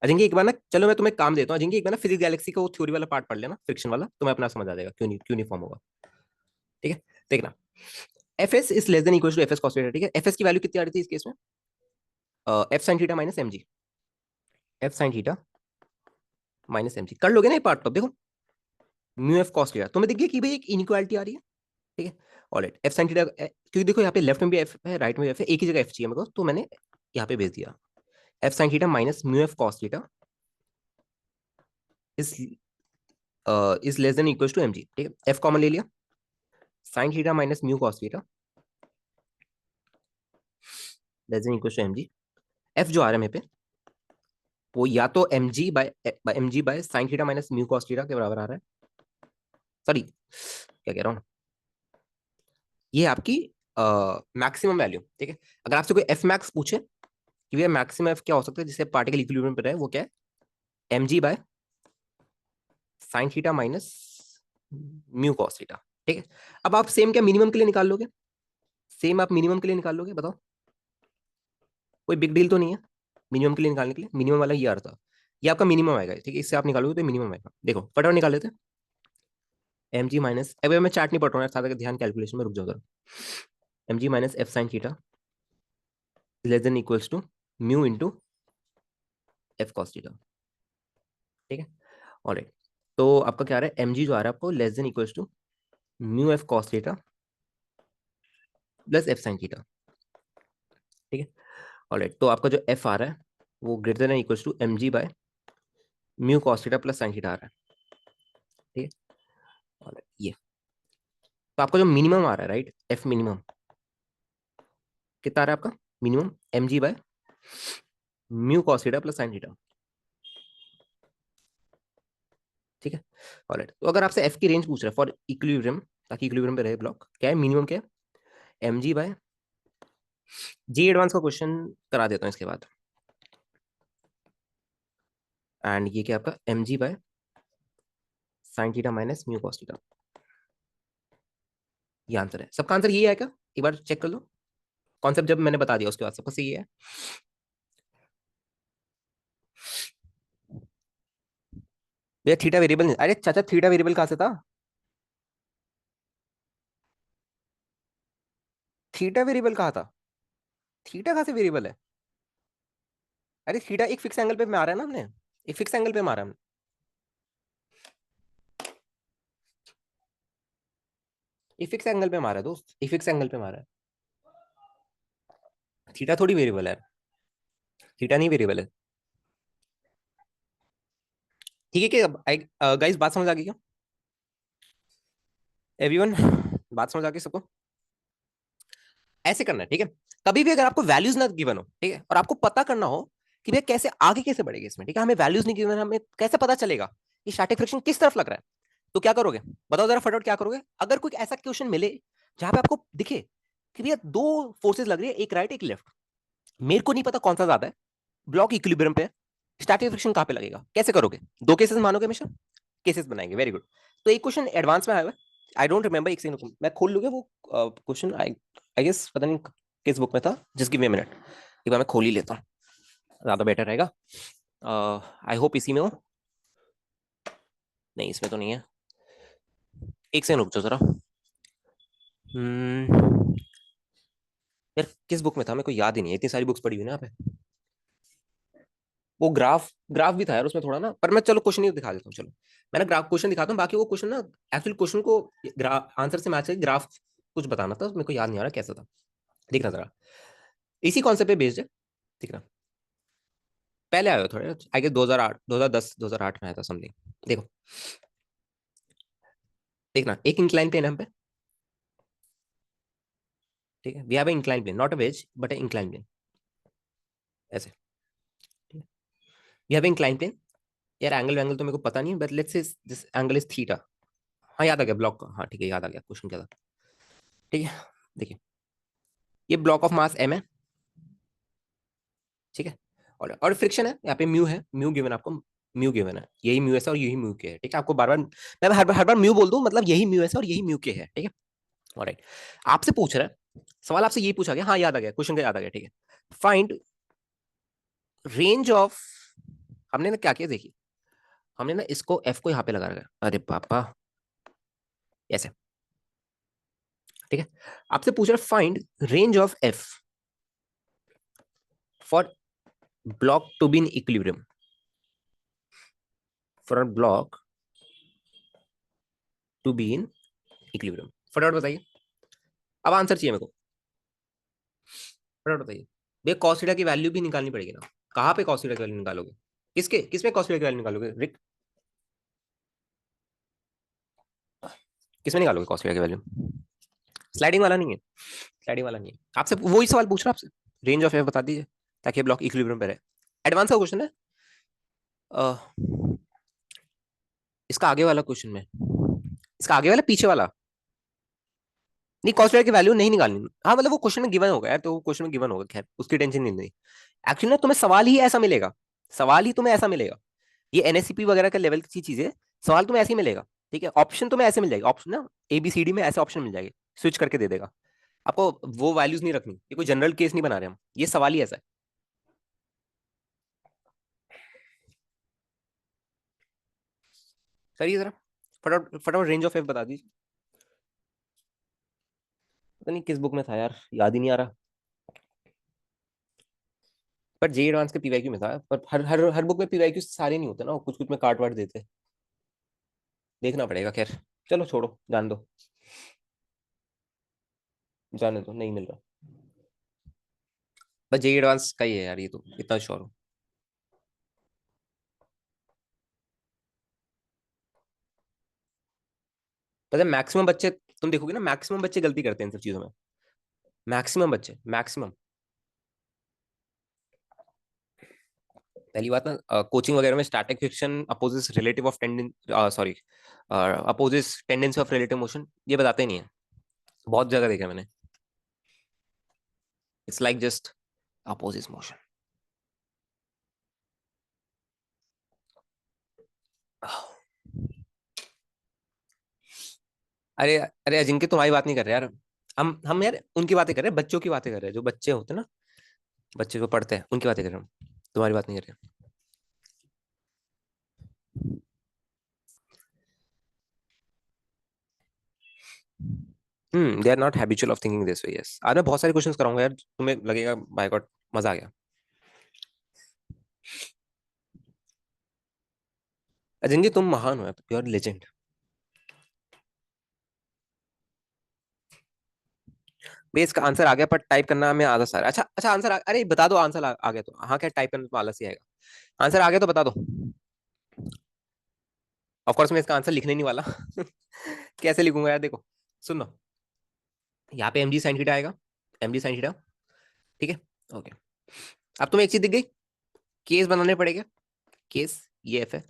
Speaker 1: अजिंक्य। एक बार ना चलो मैं तुम्हें काम देता हूँ अजिंक्य, एक बार ना फिजिक्स गैलेक्सी का वो थ्योरी वाला पार्ट पढ़ लेना, फ्रिक्शन वाला, तुम्हें अपना समझ आ जाएगा क्यों नहीं फॉर्म होगा, ठीक है। देखना, F S is less than equal to F S cos theta, ठीक है। एफ एस की वैल्यू कितनी आ रही थी इस केस में? F sine theta minus M G, F sine theta minus M G, कर लोगे ना ये पार्ट? तो देखो म्यू एफ कॉस थीटा, तुम्हें दिख गया कि भाई एक इनइक्वालिटी आ रही है, ठीक है। ऑलराइट, एफ साइन थीटा, क्योंकि देखो यहाँ पे लेफ्ट में भी एफ है, राइट में भी एफ है, एक ही जगह एफ चाहिए मेरे को, तो मैंने यहाँ पे भेज दिया। F sine theta minus mu F cos theta is is less than equal to M G, ठीक है। एफ कॉमन ले लिया, sine theta minus mu cos theta less than equal to M G. F जो आ रहा है मेरे पे वो या तो M ji by sine theta minus mu cos theta के बराबर आ रहा है, सॉरी क्या कह रहा हूँ, ये आपकी मैक्सिमम वैल्यू, ठीक है। अगर आपसे कोई एफ मैक्स पूछे कि भैया मैक्सिमम एफ क्या हो सकता है जिससे पार्टिकल इक्विलिब्रियम पे रहे, वो क्या है? M ji by sine theta minus mu cos theta, ठीक है। अब आप सेम क्या मिनिमम के लिए निकाल लोगे? सेम आप मिनिमम के लिए निकाल लोगे, बताओ, कोई बिग डील तो नहीं है। मिनिमम के लिए निकालने के लिए मिनिमम वाला ये अर्थ था, ये आपका मिनिमम आएगा, ठीक है, इससे आप निकालोगे तो मिनिमम आएगा। देखो फटाफट निकाल लेते हैं। एम जी माइनस, अभी मैं चार्ट नहीं पढ़ रहा हूँ, साथ ध्यान कैलकुलेशन में रुक जाओ जरा। M G minus F sine theta less than equals to mu into F cos theta, ठीक है। ऑलराइट, तो आपका क्या आ रहा है, एम जी जो आ रहा है आपको less than equals to mu F cos theta plus F sine theta, ठीक है। ऑलराइट, तो आपका जो एफ आ रहा है वो greater than equals to M G by mu cos theta plus sine theta आ रहा है, ठीक है। ऑलराइट, ये तो आपका जो मिनिमम आ रहा है राइट, एफ मिनिमम कितना आ रहा है आपका, minimum M ji by mu cos theta plus sine theta, ठीक है। ऑलराइट, तो अगर आपसे एफ की रेंज पूछ रहा है फॉर इक्विलिब्रियम, ताकि इक्विलिब्रियम पे रहे ब्लॉक, क्या है मिनिमम, क्या है M ji by G, advance का क्वेश्चन करा देता हूँ इसके बाद, एंड ये क्या आपका M ji by sine theta minus mu cos theta, ये आंसर है। सबका आंसर ये है क्या, एक बार चेक कर लो, कॉन्सेप्ट जब मैंने बता दिया उसके बाद सबका सही है। भैया थीटा वेरिएबल नहीं, अरे चाचा थीटा वेरिएबल कहाँ से था, थीटा वेरिएबल कहाँ था, थीटा कहाँ से वेरिएबल है, अरे थीटा एक फिक्स एंगल पे मारा है ना हमने, एक फिक्स एंगल पे मारा हमने, एक फिक्स एंगल पे मारा है दोस्त, एक फिक्स एंगल पे मारा है, थीटा थोड़ी वेरिएबल है, थीटा नहीं वेरिएबल है, ठीक है। कि गाइस बात समझ आ गई क्या, एवरीवन, बात समझ आ गई सबको। ऐसे करना है, ठीक है। कभी भी अगर आपको वैल्यूज ना गिवन हो, ठीक है, और आपको पता करना हो कि भैया कैसे आगे कैसे बढ़ेगा इसमें, ठीक है, हमें वैल्यूज नहीं गिवन, हमें कैसे पता चलेगा कि स्टैटिक फ्रिक्शन किस तरफ लग रहा है, तो क्या करोगे बताओ जरा फटाफट, क्या करोगे अगर कोई ऐसा क्वेश्चन मिले जहां पे आपको दिखे कि भैया दो फोर्सेज लग रही है, एक राइट एक लेफ्ट, मेरे को नहीं पता कौन सा ज्यादा है, ब्लॉक इक्विलिब्रियम पे, स्टैटिक फ्रिक्शन कहां पे लगेगा, कैसे करोगे, दो केसेस मानोगे हमेशा, केसेस बनाएंगे, वेरी गुड। तो एक क्वेश्चन एडवांस में आया हुआ है, आई डोंट रिमेंबर, एक सेकंड मैं खोल लूंगा वो क्वेश्चन, आई आई गेस पता नहीं किस बुक में था, जस्ट गिव मी मिनट, एक बार मैं खोल ही लेता हूँ, ज्यादा बेटर रहेगा। आई होप इसी में हो, नहीं इसमें तो नहीं है, एक सेकंड रुक जाओ जरा। हम्म, यार किस बुक में था मेरे को याद ही नहीं है, इतनी सारी बुक्स पढ़ी हुई ना यहाँ पे, वो ग्राफ ग्राफ भी था यार उसमें थोड़ा ना, पर मैं चलो क्वेश्चन ही दिखा देता हूँ, चलो मैं ना ग्राफ क्वेश्चन दिखाता हूँ, बाकी वो क्वेश्चन ना एक्चुअली क्वेश्चन को आंसर से मैच है, ग्राफ कुछ बताना था, मेरे को याद नहीं आ रहा कैसा था, देखना जरा, इसी कॉन्सेप्ट पे बेस्ड है, देखना, पहले आया थोड़े, आई गेस 2008 2010 2008 में आया था समथिंग, देखो, देखना एक इंक्लाइन प्लेन है हम पे, ठीक है, we have incline plane not a wedge but incline plane, ऐसे, ठीक है, वी हैव इंक्लाइन प्लेन, यार एंगल वैंगल तो मेरे को पता नहीं, but let's say this angle is theta, हाँ याद आ गया ब्लॉक का, हाँ ठीक है याद आ गया क्वेश्चन क्या था, ठीक है। देखिए ये ब्लॉक ऑफ मास एम है, ठीक है, और फ्रिक्शन है यहाँ पे म्यू है, म्यू गिवन आपको, म्यू गिवन है, यही म्यू एस है और यही म्यू के है, ठीक है, आपको बार बार मैं हर बार म्यू बोल दूं, मतलब यही म्यू एस है और यही म्यू के है, ठीक है। ऑलराइट, आपसे पूछ रहा है सवाल, आपसे यही पूछा गया, हाँ याद आ गया क्वेश्चन का, याद आ गया, ठीक है, फाइंड रेंज ऑफ, हमने ना क्या किया देखिए, हमने ना इसको एफ को यहाँ पे लगा रखा, अरे पापा ऐसे, ठीक है, आपसे पूछ रहा है find range of F for block to be in equilibrium, for a block to be in equilibrium, फटाफट बताइए, अब आंसर चाहिए मेरे को, फटाफट बताइए। भैया कॉस थीटा की वैल्यू भी निकालनी पड़ेगी ना, कहाँ पे कॉस थीटा की वैल्यू निकालोगे, किसके किसमें कॉस थीटा की वैल्यू निकालोगे रिक, किसमें निकालोगे कॉस थीटा की वैल्यू, स्लाइडिंग वाला नहीं है, स्लाइडिंग वाला नहीं है, आपसे वही सवाल पूछ रहा आपसे, रेंज ऑफ एफ बता दीजिए ताकि ब्लॉक इक्विलिब्रियम पे रहे, एडवांस का क्वेश्चन है, अ, इसका आगे वाला क्वेश्चन में, इसका आगे वाला पीछे वाला, नहीं कॉस्ट की वैल्यू नहीं निकालनी, हाँ मतलब वो क्वेश्चन में गिवन होगा यार, तो वो क्वेश्चन में गिवन होगा, खैर उसकी टेंशन नहीं नहीं, एक्चुअली ना तुम्हें सवाल ही ऐसा मिलेगा, सवाल ही तुम्हें ऐसा मिलेगा, ये एनएससीपी वगैरह का लेवल की चीज है, सवाल तुम्हें ऐसे ही मिलेगा, ठीक है, ऑप्शन तुम्हें ऐसे मिल जाएगा, ऑप्शन ना एबीसीडी में ऐसे ऑप्शन मिल जाएंगे, स्विच करके दे देगा आपको, वो वैल्यूज नहीं रखनी, ये कोई जनरल केस नहीं बना रहे हम, ये सवाल ही ऐसा है, करिए जरा, फटाफट फटाफट रेंज ऑफ एफ बता दीजिए। पता नहीं किस बुक में था यार, याद ही नहीं आ रहा। पर जे एडवांस के पीवाईक्यू में था, पर हर हर हर बुक में पीवाईक्यू सारे नहीं होते ना, कुछ कुछ में काट वाट देते हैं। देखना पड़ेगा, खैर चलो छोड़ो, जान दो, जाने दो, नहीं मिल रहा। बस जे एडवांस का ही है यार, ये तो इतना श्योर हूँ। पता है मैक्सिमम बच्चे, तुम देखोगे ना मैक्सिमम बच्चे गलती करते हैं इन सब चीजों में। मैक्सिमम बच्चे, मैक्सिमम। पहली बात ना, कोचिंग वगैरह में static friction opposes relative of tendence, sorry, opposes tendency of relative motion, ये बताते नहीं है। बहुत जगह देखा मैंने। It's like just opposes motion. अरे अरे अजिंक्य, तुम्हारी बात नहीं कर रहे यार। हम यार उनकी बातें कर रहे हैं, बच्चों की बातें कर रहे हैं, जो बच्चे होते हैं ना, बच्चे जो पढ़ते हैं उनकी बातें कर रहे हैं हम। तुम्हारी बात नहीं कर रहे। They are not habitual of thinking this way. Yes, आज मैं बहुत सारे क्वेश्चंस कराऊंगा यार, तुम्हें लगेगा बाय गॉड मजा आ गया। अजिंक्य तुम महान हो यार, यू आर लेजेंड। भैया इसका आंसर आ गया, पर टाइप करना में आधा सारा। अच्छा अच्छा, आंसर अरे बता दो, आंसर आ गया तो हाँ, क्या टाइप करने में आलस ही आएगा। आंसर आ गया तो बता दो। ऑफ कोर्स मैं इसका आंसर लिखने नहीं वाला। कैसे लिखूंगा यार, देखो सुनो, यहाँ पे एम जी साइन थीटा आएगा, एम जी साइन थीटा। ठीक है, ओके। अब तुम्हें एक चीज दिख गई, केस बनाने पड़ेगा। केस ये एफ है,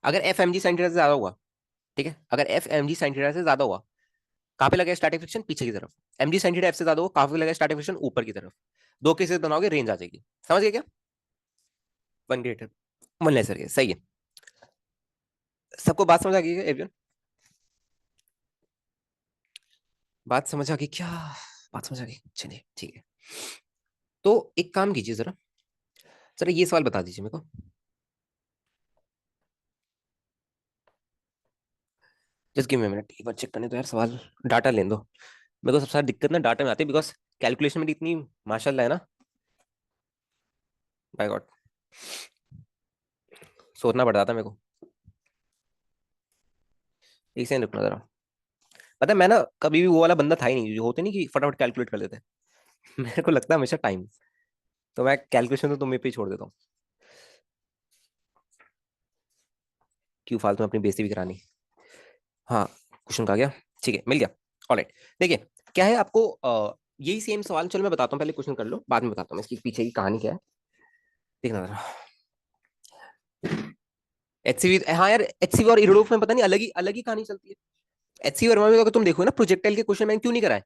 Speaker 1: अगर F M G sine theta से ज्यादा हुआ, ठीक है, अगर F M G sine theta से ज्यादा हुआ, कहाँ पे लगे स्टैटिक फ्रिक्शन, पीछे की तरफ। M G sine theta F से ज्यादा हुआ, कहाँ पे लगे स्टैटिक फ्रिक्शन, ऊपर की तरफ। दो केसेस बनाओगे, रेंज आ जाएगी। समझ गए क्या? वन ग्रेटर, वन लेसर के, सही है। सबको बात समझ आ गई है एवरीवन? बात समझ आ गई क्या? बात समझ आ गई, चलिए ठीक है। तो एक काम कीजिए जरा, जरा ये सवाल बता दीजिए मेरे को। जस्ट गिव मी मिनट, एक बार चेक करने दो यार सवाल, डाटा लेने दो। मेरे को सबसे ज्यादा दिक्कत ना डाटा में आती है, बिकॉज कैलकुलेशन में इतनी माशाल्लाह है ना, बाय गॉड, सोचना पड़ जाता है मेरे को। एक सेकंड रुकना जरा। पता है मैं ना कभी भी वो वाला बंदा था ही नहीं, जो होते नहीं कि फटाफट कैलकुलेट कर लेते हैं। मेरे को लगता है हमेशा टाइम, तो मैं कैलकुलेशन तो तुम्हें पे ही छोड़ देता हूँ। क्यों फालतू में अपनी बेइज्जती भी करानी। हाँ, क्वेश्चन कहा गया, ठीक है मिल गया। ऑलराइट, देखिए क्या है आपको, यही सेम सवाल, चलो मैं बताता हूँ, पहले क्वेश्चन कर लो, बाद में बताता हूँ इसकी पीछे की कहानी क्या है। देखना जरा। एचसीवी, हाँ यार, एचसीवी और इरोडोफ में पता नहीं अलग ही कहानी चलती है। एचसीवी वर्मा में अगर तुम देखो ना, प्रोजेक्टाइल के क्वेश्चन मैंने क्यों नहीं कराए,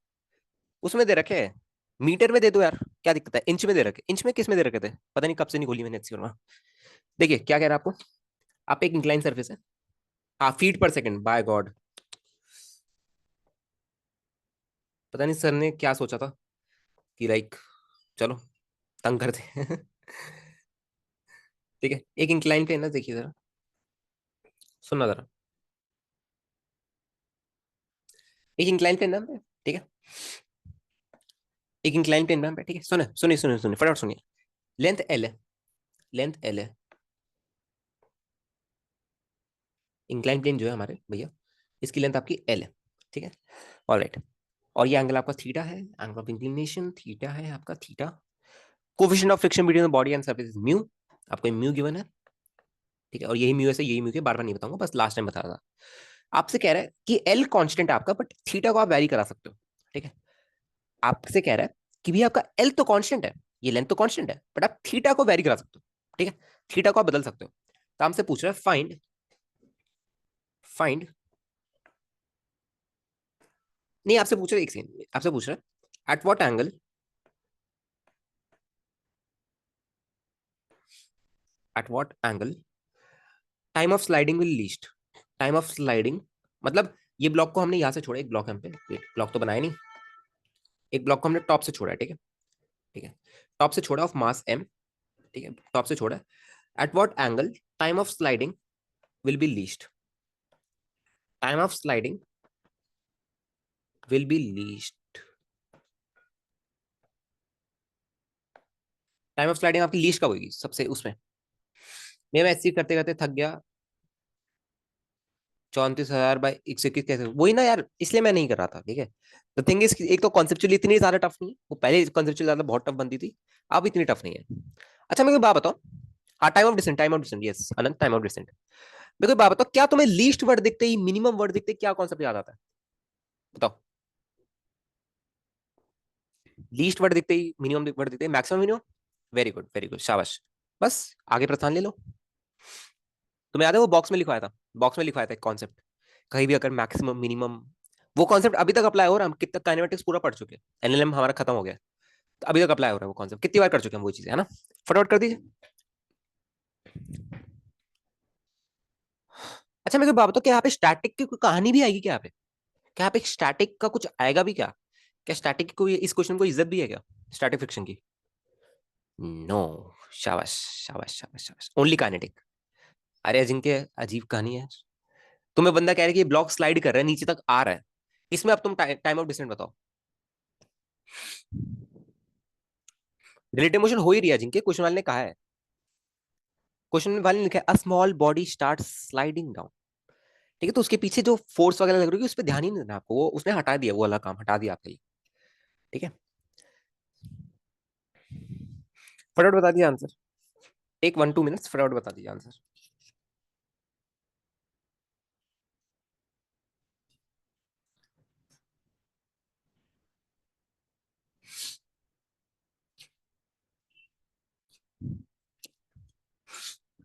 Speaker 1: उसमें दे रखे हैं। मीटर में दे दो यार, क्या दिक्कत है, इंच में दे रखे, इंच में किस में दे रखे थे, पता नहीं कब से नहीं खोली मैंने एचसीवी वर्मा। देखिए क्या कह रहा है आपको, आप एक इंक्लाइन सर्फेस है, हाँ फीट पर सेकंड, बाय गॉड। पता नहीं सर ने क्या सोचा था कि लाइक, चलो तंग करते। ठीक है, एक इंक्लाइन पे है ना, देखिए जरा, सुनना जरा। एक इंक्लाइन पे है ना, ठीक है, एक इंक्लाइन प्लेन में, ठीक है, सुने सुनिए सुनिए सुनिए फटाफट सुनिए। लेंथ एल है, लेंथ एल है, इंक्लाइन प्लेन जो है हमारे भैया, इसकी लेंथ आपकी एल है, ठीक है, ऑलराइट। और ये एंगल आपका थीटा है, एंगल ऑफ इंक्लिनेशन थीटा है आपका, theta. Coefficient of friction between the body and surface is mu, आपको म्यू गिवन है, ठीक है, और यही म्यू है, यही म्यू के बार बार नहीं बताऊंगा, बस लास्ट टाइम बता रहा था। आपसे कह रहा है कि एल कांस्टेंट है आपका, बट थीटा को आप वैरी करा सकते हो, ठीक है। आपसे कह रहा है कि भी आपका एल तो कांस्टेंट है, ये लेंथ तो कांस्टेंट है, बट आप थीटा को वैरी करा सकते हो, ठीक है, थीटा को आप बदल सकते हो। तो हमसे पूछ रहा है फाइंड, फाइंड, नहीं आपसे पूछ रहा है, एक सेकंड, आपसे पूछ रहा है at what angle, eight what angle time of sliding will least, time of sliding, मतलब ये ब्लॉक को हमने यहां से छोड़ा, एक ब्लॉक हम पे, ब्लॉक तो बनाया नहीं, एक ब्लॉक को हमने टॉप से छोड़ा है, ठीक है, ठीक है, टॉप से छोड़ा ऑफ मास एम, ठीक है, टॉप से छोड़ा, eight what angle time of sliding will be least, time of sliding will be least. Time of sliding आपकी लीस्ट कब होगी सबसे उसमें? मैं ऐसे करते करते थक गया। 34,000 बाई 121 कैसे, वही ना यार, इसलिए मैं नहीं कर रहा था, ठीक है। तो थिंग इज, एक तो कॉन्सेप्चुअली इतनी ज्यादा टफ नहीं है, वो पहले कॉन्सेप्चुअली ज्यादा बहुत टफ बनती थी, अब इतनी टफ नहीं है। अच्छा मेरे को बात बताओ। हाँ, time of descent, yes Anant, time of descent. मेरे को बात बताओ, क्या तुम्हें लीस्ट वर्ड दिखते ही, मिनिमम वर्ड दिखते ही क्या कॉन्सेप्ट याद आता है? बताओ। लीस्ट वर्ड दिखते ही, मिनिमम वर्ड दिखते ही, मैक्सिमम, मिनिमम। वेरी गुड, शाबाश। बस आगे प्रस्थान ले लो। तुम्हें याद है वो बॉक्स में लिखवाया था? बॉक्स में लिखवाया था एक कॉन्सेप्ट, कहीं भी अगर मैक्सिमम मिनिमम, वो कॉन्सेप्ट अभी तक अप्लाई हो रहा है। हम कितना काइनेमेटिक्स पूरा पढ़ चुके हैं, एनएलएम हमारा खत्म हो गया, तो अभी तक अप्लाई हो रहा है वो कॉन्सेप्ट, कितनी बार कर चुके हैं हम वो चीजें, है ना। फटाफट कर दीजिए। अच्छा मेरे को बात बताओ, क्या यहाँ पे स्टैटिक की कोई कहानी भी आएगी क्या? यहाँ पे क्या, यहाँ पे स्टैटिक का कुछ आएगा भी क्या? क्या स्टैटिक की कोई इस क्वेश्चन को इज्जत भी है क्या, स्टैटिक फ्रिक्शन की? नो। शाबाश शाबाश शाबाश शाबाश, ओनली काइनेटिक। अरे अजिंक्य, अजीब कहानी है। तुम्हें बंदा कह रहा है कि ब्लॉक स्लाइड कर रहा है, नीचे तक आ रहा है, इसमें अब तुम टाइम ऑफ डिसेंट बताओ। रिलेटिव मोशन हो ही रही है अजिंक्य, क्वेश्चन वाले ने कहा है। क्वेश्चन वाले ने लिखा है अ small body start sliding down. ठीक है, तो उसके पीछे जो फोर्स वगैरह लग रही है उस पर ध्यान ही नहीं देना आपको, वो उसने हटा दिया, वो वाला काम हटा दिया आपके लिए। ठीक है, फटाफट बता दिया आंसर। एक 1-2 मिनट्स, फटाफट बता दीजिए आंसर।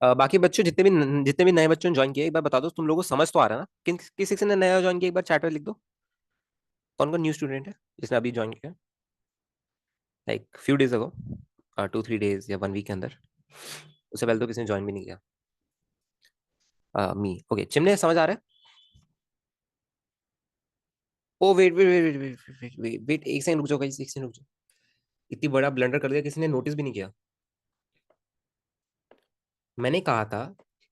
Speaker 1: बाकी बच्चों, जितने भी नए बच्चों ने ज्वाइन किया, एक बार बता दो तुम लोगों को समझ तो आ रहा है ना? किस किसी ने नया ज्वाइन किया, एक बार चैट में लिख दो। कौन कौन न्यू स्टूडेंट है जिसने अभी ज्वाइन किया, like few days ago, 2-3 days या 1 वीक के अंदर? उससे पहले तो किसी ने ज्वाइन भी नहीं किया। मी, ओके, चिमने समझ आ रहा है? Oh wait wait wait wait wait wait wait, एक सेकंड रुक जाओ गाइस, एक सेकंड रुक जाओ। इतनी बड़ा ब्लंडर कर दिया, किसी ने नोटिस भी नहीं किया। मैंने कहा था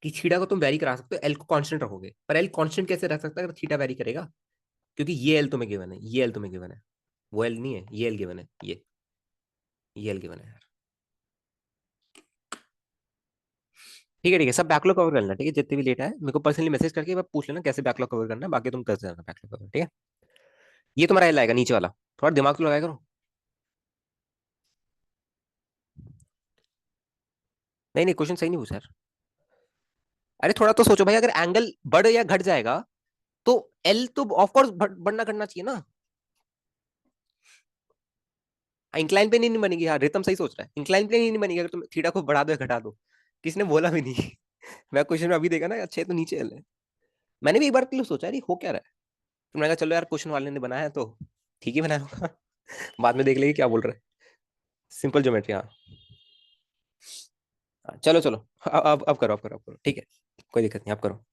Speaker 1: कि थीटा को तुम वेरी करा सकते हो, एल को कांस्टेंट रखोगे, पर एल कांस्टेंट कैसे रख सकता है अगर थीटा वेरी करेगा? क्योंकि ये एल तुम्हें गिवन है, ये एल तुम्हें गिवन है, वो एल नहीं है, ये एल गिवन है, ये एल गिवन है यार। ठीक है, सब बैकलॉग कवर कर लेना, ठीक है, जितने भी लेट आए मेरे को पर्सनली मैसेज करके एक बार पूछ लेना कैसे बैकलॉग कवर करना है, बाकी तुम कर देना बैकलॉग कवर, ठीक है। ये तुम्हारा एल आएगा नीचे वाला, थोड़ा दिमाग तो लगाया करो। नहीं नहीं, क्वेश्चन सही नहीं पूछा यार। अरे थोड़ा तो सोचो भाई, अगर एंगल बढ़ या घट जाएगा तो एल तो ऑफकोर्स बढ़ना करना चाहिए ना। इंक्लाइन प्लेन ही नहीं बनेगी, हाँ रितम सही सोच रहा है, इंक्लाइन प्लेन ही नहीं बनेगी अगर तुम थीटा को बढ़ा दो या घटा दो। किसने बोला भी नहीं। मैं क्वेश्चन में अभी देखा ना, अच्छे तो नीचे है। मैंने भी एक बार के लिए सोचा, अरे हो क्या रहा है। तुमने कहा चलो यार, क्वेश्चन वाले ने बनाया है तो ठीक ही बनाया होगा। बाद में देख लेंगे क्या बोल रहा है। सिंपल ज्योमेट्री, हाँ। हाँ, चलो चलो, अब करो, अब करो, अब करो, ठीक है। कोई दिक्कत नहीं, आप करो।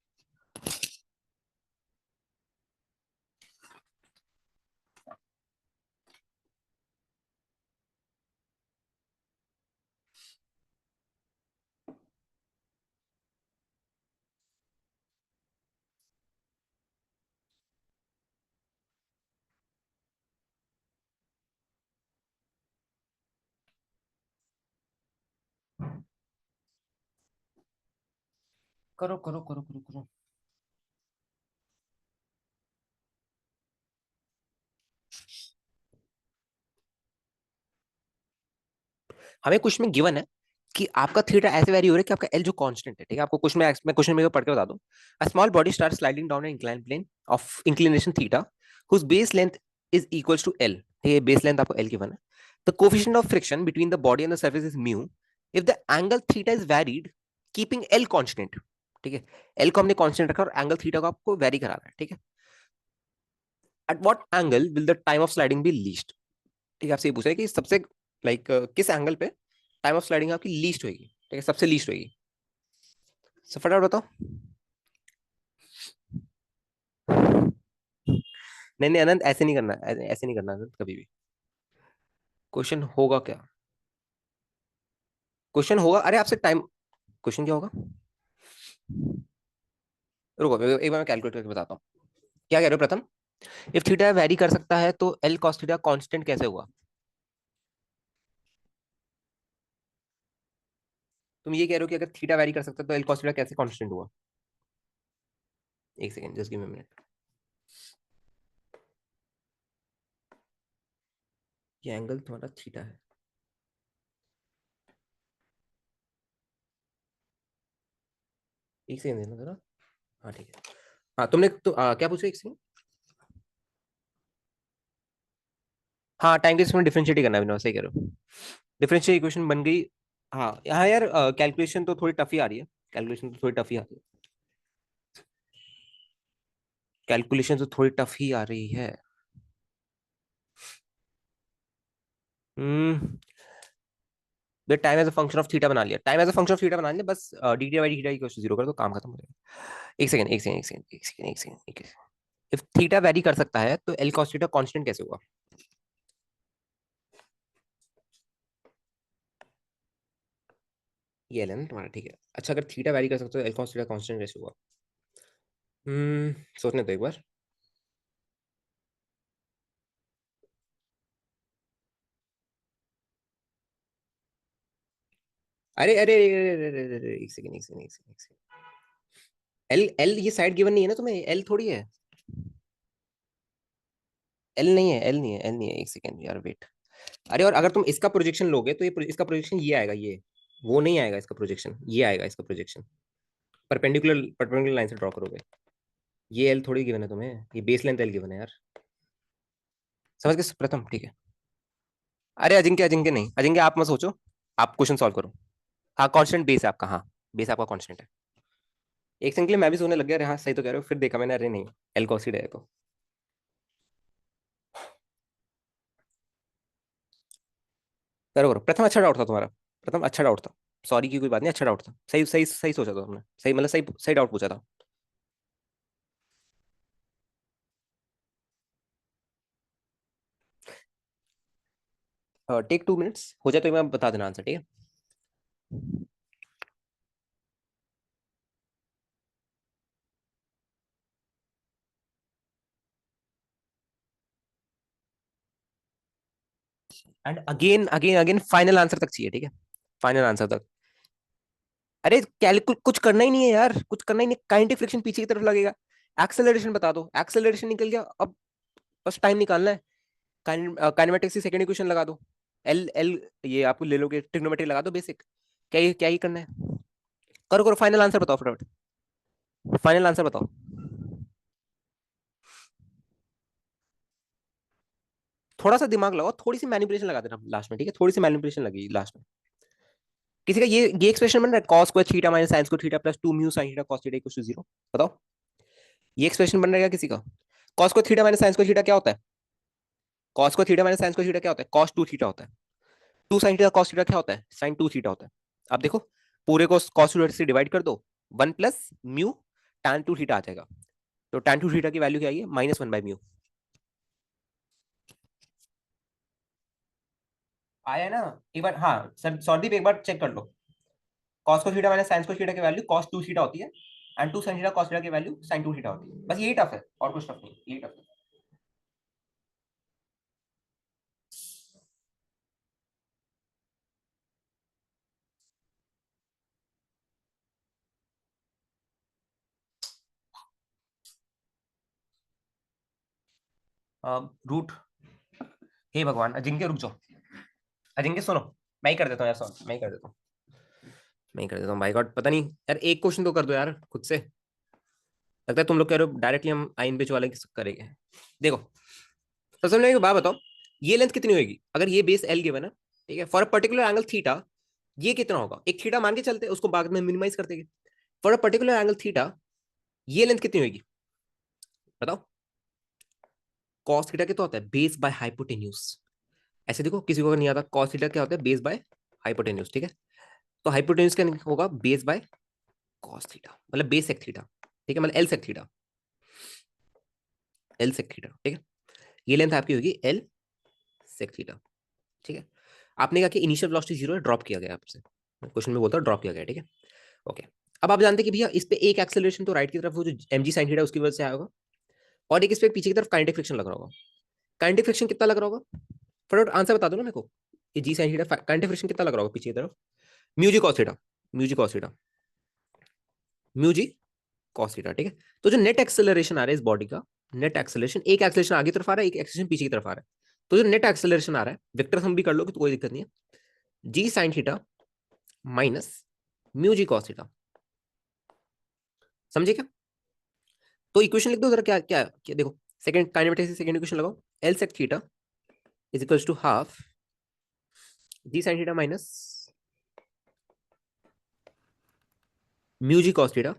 Speaker 1: करो करो करो करो करो। हमें क्वेश्चन में गिवन है कि आपका थीटा ऐसे वेरी हो रहा है कि आपका एल जो कांस्टेंट है, ठीक है, आपको क्वेश्चन में, मैं क्वेश्चन में पढ़ के बता दूं। A small body start sliding down an incline plane of inclination theta whose base length is equals to L, ठीक है, बेस लेंथ आपको एल गिवन है। The coefficient of friction between the body and the surface is mu if the angle theta is varied keeping L constant. ठीक है, L को हमने constant रखा और एंगल थीटा को आपको वेरी कराना है, ठीक है। At what angle will the time of sliding be least? ठीक है, आपसे ये पूछा है कि सबसे, लाइक किस एंगल पे टाइम ऑफ स्लाइडिंग आपकी लीस्ट होगी, ठीक है, सबसे लीस्ट होगी। So, फटाफट बताओ। नहीं नहीं अनंत, ऐसे नहीं करना, ऐसे नहीं करना अनंत कभी भी। क्वेश्चन होगा क्या? क्वेश्चन होगा, अरे आपसे टाइम, क्वेश्चन क्या होगा? रुको एक बार मैं कैलकुलेट करके बताता हूँ। क्या कह रहे हो प्रथम? इफ थीटा वैरी कर सकता है तो एल कॉस थीटा कांस्टेंट कैसे हुआ? तुम ये कह रहे हो कि अगर थीटा वैरी कर सकता है तो एल कॉस थीटा कैसे कांस्टेंट हुआ? एक second, just give me minute. ये एंगल तुम्हारा थीटा है। एक सेकंड देना जरा। हाँ ठीक है। हाँ तुमने तो क्या पूछा एक सेकंड? हाँ टाइम के इसमें डिफरेंशिएट करना है, सही कह रहे हो। डिफरेंशियल इक्वेशन बन गई। हाँ हाँ यार, कैलकुलेशन तो थोड़ी टफ ही आ रही है। कैलकुलेशन तो थोड़ी टफ ही आ रही है। कैलकुलेशन तो थोड़ी टफ ही आ रही है। Hmm. Time as a function of theta बना लिया, time as a function of theta बना लिया, बस d T by theta equal to zero कर दो, काम खत्म हो जाएगा। एक सेकंड एक सेकंड एक सेकंड एक सेकंड एक सेकंड एक सेकंड। इफ थीटा वेरी कर सकता है तो एल कॉस थीटा कांस्टेंट कैसे हुआ? ये एल है ना तुम्हारा, ठीक है। अच्छा अगर थीटा वेरी कर सकता है तो एल कॉस थीटा कांस्टेंट कैसे हुआ? सोचने दो एक बार। अरे अरे अरे अरे अरे अरे, एक सेकंड एक सेकंड एक सेकंड एक सेकंड। एल एल ये साइड गिवन नहीं है ना तुम्हें, एल थोड़ी है। एल नहीं है, एल नहीं है, एल नहीं है, एक सेकंड यार वेट। अरे और अगर तुम इसका प्रोजेक्शन लोगे तो इसका प्रोजेक्शन ये आएगा, ये वो नहीं आएगा, इसका प्रोजेक्शन ये आएगा, इसका प्रोजेक्शन परपेंडिकुलर परपेंडिकुलर लाइन से ड्रॉ करोगे। ये एल थोड़ी गिवन है तुम्हें, ये बेस लेंथ एल गिवन है यार। समझ गए प्रथम, ठीक है। अरे अजिंक्य अजिंक्य नहीं, अजिंक्य आप मत सोचो, आप क्वेश्चन सॉल्व करो। हाँ कांस्टेंट बेस है आपका, हाँ बेस आपका कांस्टेंट है। एक सेकंड के लिए मैं भी सोचने लग गया, अरे हाँ सही तो कह रहे हो, फिर देखा मैंने, अरे नहीं, एल कॉस है तो। करो करो, प्रथम अच्छा डाउट था तुम्हारा। प्रथम अच्छा डाउट था। सॉरी की कोई बात नहीं, अच्छा डाउट था, सही सही सही सोचा था तुमने, सही मतलब सही सही डाउट पूछा था। टेक 2 मिनट्स हो जाए तो मैं बता देना आंसर, ठीक है। And again again again final answer तक चाहिए, ठीक है। फाइनल आंसर तक। अरे कैलकुल कुछ करना ही नहीं है यार, कुछ करना ही नहीं, काइनेटिक फ्रिक्शन पीछे की तरफ लगेगा। एक्सेलरेशन बता दो, एक्सेलरेशन निकल गया अब। बस टाइम निकालना है। काइनेमेटिक्स की सेकंड इक्वेशन लगा दो। एल एल ये आपको ले लोगे, ट्रिग्नोमेट्री लगा दो बेसिक। क्या ही करना है। करो करो, फाइनल आंसर बताओ फटाफट। फाइनल आंसर बताओ। थोड़ा सा दिमाग लगाओ, थोड़ी सी मैनिपुलेशन लगा देना लास्ट में, ठीक है, थोड़ी सी मैनिपुलेशन लगी लास्ट में। किसी का ये एक्सप्रेशन बन रहा है, cos square theta minus sin square theta plus 2 mu sin theta cos theta equal to 0। बताओ। ये एक्सप्रेशन बन रहा है क्या किसी का? cos square theta minus sin square theta क्या होता है? cos square theta minus sin square theta क्या होता है? cos 2 थीटा होता है। 2 sin थीटा cos थीटा क्या होता है? sin 2 थीटा होता है। अब देखो, पूरे को cos 2 से डिवाइड कर दो, 1 प्लस म्यू tan 2 थीटा आ जाएगा। तो tan 2 थीटा की वैल्यू क्या आई है? -1/म्यू। आया ना? एक बार हाँ सर, सॉरी एक बार चेक कर लो। cos को थीटा माइनस sin को थीटा की वैल्यू cos 2 थीटा होती है, and 2 sin theta cos theta की वैल्यू sin 2 थीटा होती है। बस यही टफ है, और कुछ टफ नहीं, यही टफ है। रूट। हे भगवान, अजिंक्य रुक जाओ। अजिंक्य सुनो, मैं ही कर देता हूँ यार, सॉरी मैं ही कर देता हूँ। मैं ही कर देता हूँ, बाई गॉड पता नहीं यार, एक क्वेश्चन तो कर दो यार खुद से। लगता है तुम लोग कह रहे हो डायरेक्टली हम आइन बेच वाले की करेंगे। देखो, सबसे पहले एक बात बताओ, ये लेंथ कितनी होगी अगर ये बेस एल गिवन है, ठीक है, for a particular angle theta. ये कितना होगा, एक थीटा मान के चलते हैं, उसको बाद में मिनिमाइज कर देंगे। For a particular angle theta ये लेंथ कितनी होगी? बताओ। कॉस थीटा कितना होता है? Base by hypotenuse. ऐसे देखो, किसी को अगर नहीं आता, कॉस थीटा क्या होता है? बेस बाय हाइपोटेन्यूज, ठीक है। तो हाइपोटेन्यूज क्या होगा? बेस बाय कॉस थीटा, मतलब बेस सेक थीटा, ठीक है, मतलब L sec theta. L sec theta, ठीक है। ये लेंथ आपकी होगी एल सेक थीटा, ठीक है। आपने कहा कि इनिशियल वेलोसिटी 0 है, ड्रॉप किया गया आपसे, क्वेश्चन में बोलता है ड्रॉप किया गया, ठीक है। ओके। अब आप जानते हैं कि भैया इस पे एक एक्सेलरेशन तो राइट की तरफ वो जो एम जी साइन थीटा उसकी वजह से आया होगा। और एक इस पे पीछे की तरफ काइनेटिक फ्रिक्शन लग रहा होगा। काइनेटिक फ्रिक्शन कितना लग रहा होगा, फटाफट आंसर बता दो ना मेरे को। ये जी साइन थीटा काइनेटिक फ्रिक्शन कितना लग रहा होगा पीछे की तरफ, mu G cos theta, mu G cos theta, mu G cos theta, ठीक है। तो जो नेट एक्सेलरेशन आ रहा है इस बॉडी का, नेट एक्सेलरेशन, एक एक्सेलरेशन आगे की तरफ आ रहा है, एक एक्सेलरेशन पीछे की तरफ आ रहा है। तो जो नेट एक्सेलरेशन आ रहा है, वेक्टर सम भी कर लो कि तो कोई दिक्कत नहीं है, जी साइन थीटा माइनस म्यू जी कॉस थीटा, समझे क्या। तो इक्वेशन लिख दो जरा, क्या क्या, क्या देखो, सेकंड काइनेमेटिक्स से सेकंड इक्वेशन लगाओ, L sec theta is equals to half G sine theta minus mu ji cos theta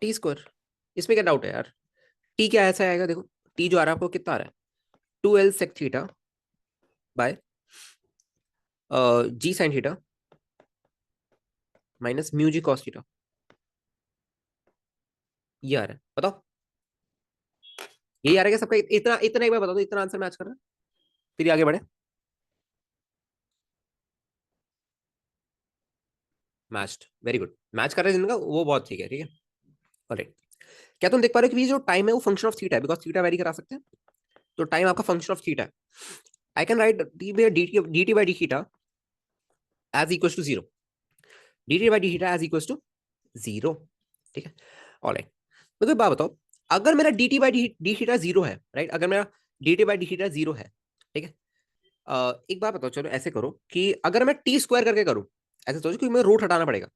Speaker 1: T square. इसमें क्या डाउट है यार, टी क्या ऐसा आएगा, देखो टी जो आ रहा है आपको कितना आ रहा है, 2l sec theta by ji sine theta minus mu ji cos theta, ये आ रहा है, बताओ यही आ रहा है क्या सबका, इतना इतना एक बार बता दो, इतना आंसर मैच कर रहा है, फिर आगे बढ़े। मैच्ड, वेरी गुड, मैच कर रहे हैं जिनका वो बहुत ठीक है, ठीक है। ऑलराइट, क्या तुम देख पा रहे हो कि ये जो टाइम है वो फंक्शन ऑफ थीटा है, बिकॉज थीटा वेरी करा सकते हैं, तो टाइम आपका फंक्शन ऑफ थीटा है। I can write D T by D theta as equal to zero, D T by D theta as equal to zero, ठीक है। Alright, मुझे बात बताओ, अगर मेरा D T by D theta zero है, right, अगर मेरा D T by D theta zero है, ठीक है, एक बात बताओ, चलो ऐसे करो कि अगर मैं टी स्क्वायर करके करूं, ऐसे सोचो कि मैं रूट हटाना पड़ेगा,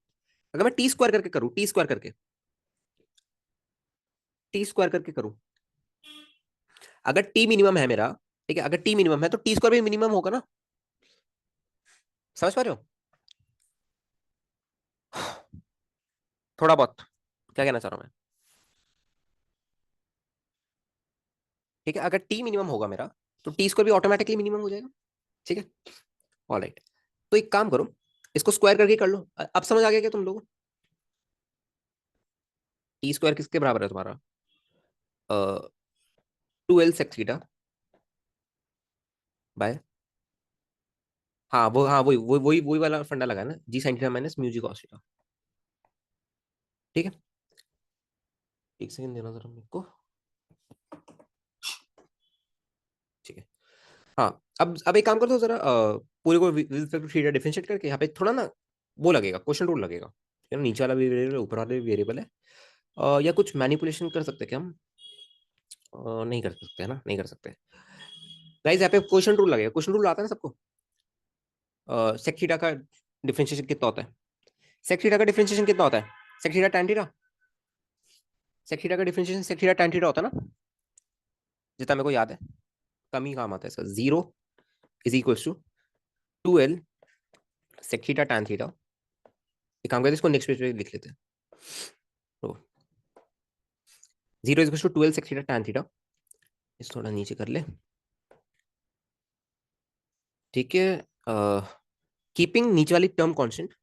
Speaker 1: अगर मैं टी स्क्वायर करके करूं, टी स्क्वायर करके, टी स्क्वायर करके करूं, अगर टी मिनिमम है मेरा, ठीक है, अगर टी मिनिमम है तो टी स्क्वायर भी मिनिमम होगा ना, समझ पा रहे हो। थोड़ा बहुत, क्या कहना चाह रहा हूं मैं, ठीक है, अगर टी मिनिमम होगा मेरा तो टी स्क्वायर भी ऑटोमेटिकली मिनिमम हो जाएगा, ठीक है। ऑलराइट, तो एक काम करो, इसको स्क्वायर करके कर लो, अब समझ आ गया क्या तुम लोग, टी स्क्वायर किसके बराबर है तुम्हारा, 2l sec थीटा बाय, हाँ वो, हाँ वही वाला फंडा लगा है ना, जी साइन थीटा माइनस म्यू जी कॉस थीटा, ठीक है। एक सेकंड देना जरा मेरे को, ठीक है। हाँ, अब एक काम कर दो जरा, पूरे को with respect to theta differentiate करके यहाँ पे थोड़ा ना वो लगेगा, क्वेश्चन रूल लगेगा, है ना, नीचे वाला भी वेरिएबल ऊपर वाला भी वेरिएबल है, या कुछ मैनिपुलेशन कर सकते हैं क्या हम, नहीं कर सकते है ना, नहीं कर सकते। गाइस यहाँ पे क्वेश्चन रूल लगेगा, क्वेश्चन रूल आता है ना सबको, सेक थीटा का डिफरेंशिएशन कितना होता है, सेक थीटा का डिफरेंशिएशन कितना होता है, sec theta tan theta, sec theta का differentiation sec theta tan theta होता है ना, जितना मेरे को याद है, कम ही काम आता है इसका, zero is equal to 2l sec theta tan theta, एक काम करते हैं इसको नेक्स्ट पेज पे लिख लेते हैं, तो zero is to 12 sec theta tan theta, इस थोड़ा नीचे कर ले, ठीक है, कीपिंग नीचे वाली term constant,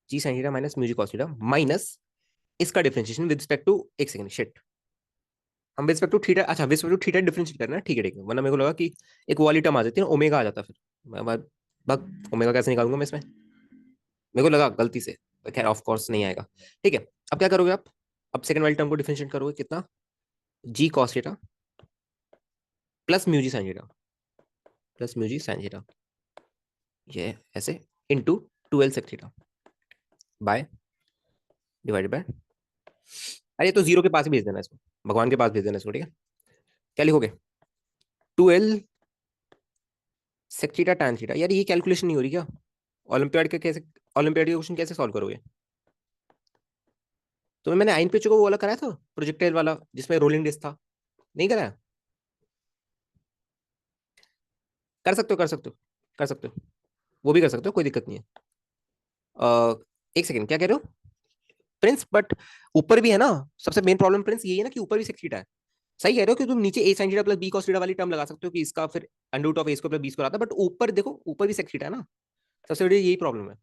Speaker 1: G sine theta minus mu जी कॉस थीटा माइनस इसका डिफरेंशिएशन विद रिस्पेक्ट टू, एक सेकंड शिट, हम विद रिस्पेक्ट टू थीटा, अच्छा with respect to theta differentiate करना है, ठीक है ठीक है, वरना मेरे को लगा कि एक वाली टर्म आ जाती है ना, ओमेगा आ जाता फिर, बग ओमेगा कैसे निकालूंगा मैं इसमें, मेरे को लगा गलती से, खैर ऑफ कोर्स नहीं आएगा, ठीक है। अब क्या करोगे आप, अब सेकंड वाली टर्म को डिफरेंशिएट करोगे कितना, G cos theta plus mu जी साइन थीटा, प्लस म्यू जी साइन थीटा, ये ऐसे into 2l sec theta by divided by, अरे तो जीरो के पास ही भेज देना इसको, भगवान के पास भेज देना इसको, ठीक है। क्या लिखोगे, 2l sec theta tan theta, यार ये कैलकुलेशन नहीं हो रही क्या, ओलंपियाड के कैसे, ओलंपियाड के क्वेश्चन कैसे सॉल्व करोगे, तो मैंने आइन पे को वो वाला कराया था प्रोजेक्टाइल वाला जिसमें रोलिंग डिस्क था, नहीं कराया, कर सकते हो कर सकते हो कर सकते हो, वो भी कर सकते हो, कोई दिक्कत नहीं है। एक सेकंड, क्या कह रहे हो प्रिंस, बट ऊपर भी है ना, सबसे मेन प्रॉब्लम प्रिंस यही है ना कि ऊपर भी सेक थीटा है, सही कह रहे हो कि तुम नीचे a sine theta plus b cos theta वाली टर्म लगा सकते हो कि इसका फिर under root of a square plus b square आता है, बट ऊपर देखो ऊपर भी सेक थीटा है ना, सबसे बड़ी यही प्रॉब्लम है,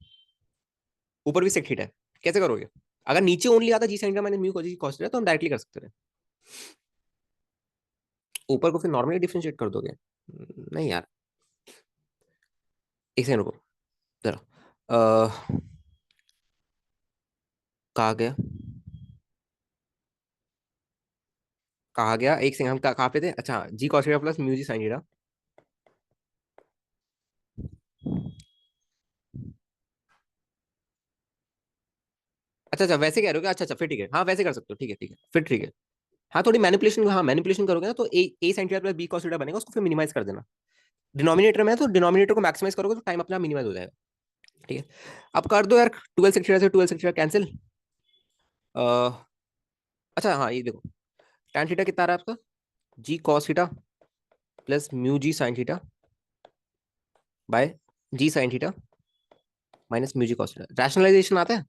Speaker 1: ऊपर भी सेक थीटा है, कैसे करोगे, अगर नीचे ओनली आता g sine theta minus mu cos theta तो हम डायरेक्टली कर सकते थे, ऊपर को फिर नॉर्मली डिफरेंशिएट कर दोगे? नहीं यार, एक सेकंड रुको जरा। कहा गया, कहा गया, एक सेकंड, हम कहाँ पे थे? अच्छा, जी कॉस थीटा प्लस म्यू जी साइन थीटा। अच्छा अच्छा, वैसे कह रहे हो क्या? अच्छा अच्छा, फिर ठीक है, हाँ वैसे कर सकते हो, ठीक है ठीक है, फिर ठीक है। हाँ थोड़ी मैनिपुलेशन, हाँ मैनिपुलेशन करोगे ना तो a sine theta plus b cos theta बनेगा, उसको फिर मिनिमाइज कर देना। डिनोमिनेटर में है तो डिनोमिनेटर को मैक्सिमाइज करोगे तो टाइम अपने आप मिनिमाइज हो जाएगा। ठीक है, अब कर दो यार, 12 सेक थीटा से 12 सेक थीटा कैंसिल। अच्छा हाँ, ये देखो, tan थीटा कितना आ रहा है आपका? G cos theta plus mu ji sine theta by ji sine theta minus mu ji cos theta. Rationalization आता है?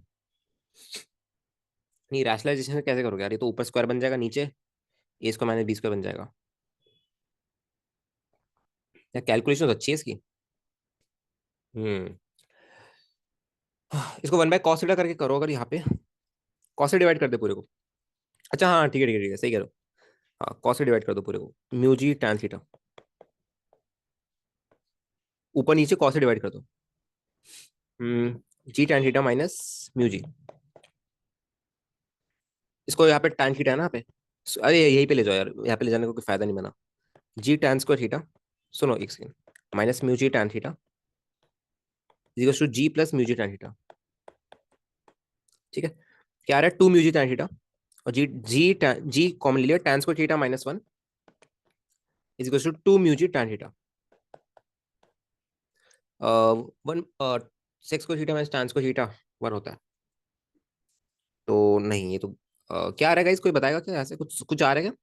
Speaker 1: नहीं, रैशनलाइजेशन कैसे करोगे यार? ये तो ऊपर स्क्वायर बन जाएगा, नीचे ए स्क्वायर माइनस बी स्क्वायर बन जाएगा। यार कैलकुलेशन तो अच्छी है इसकी। हम्म। इसको वन बाय कॉस थीटा करके करो अगर यहाँ पे, कॉस से डिवाइड कर दे पूरे को। अच्छा हाँ ठीक है ठीक है ठीक है, सही कह रहे हो। हाँ कॉस से डिवाइड कर दो पूरे को, म्यू जी टैन थीटा, ऊपर नीचे कॉस से डिवाइड कर दो। जी टैन थीटा माइनस म्यू जी। इसको यहाँ पे टैन थीटा है ना यहाँ पे, अरे यहीं पे ले जाओ यार, यहाँ पे ले जाने को कोई फायदा नहीं बना। जी टैन स्क्वायर थीटा, सुनो एक second, minus mu G tan theta equals to G plus mu G tan theta. ठीक है, क्या आ रहा है? 2 म्यू जी टैन थीटा, और जी जी कॉमन ले लिया, tan square theta minus 1 is equals to 2 mu G tan theta. One secs square theta minus tan square theta 1 होता है। तो नहीं, ये तो क्या आ रहा है गाइस? कोई बताएगा क्या? ऐसे कुछ कुछ आ रहा है क्या?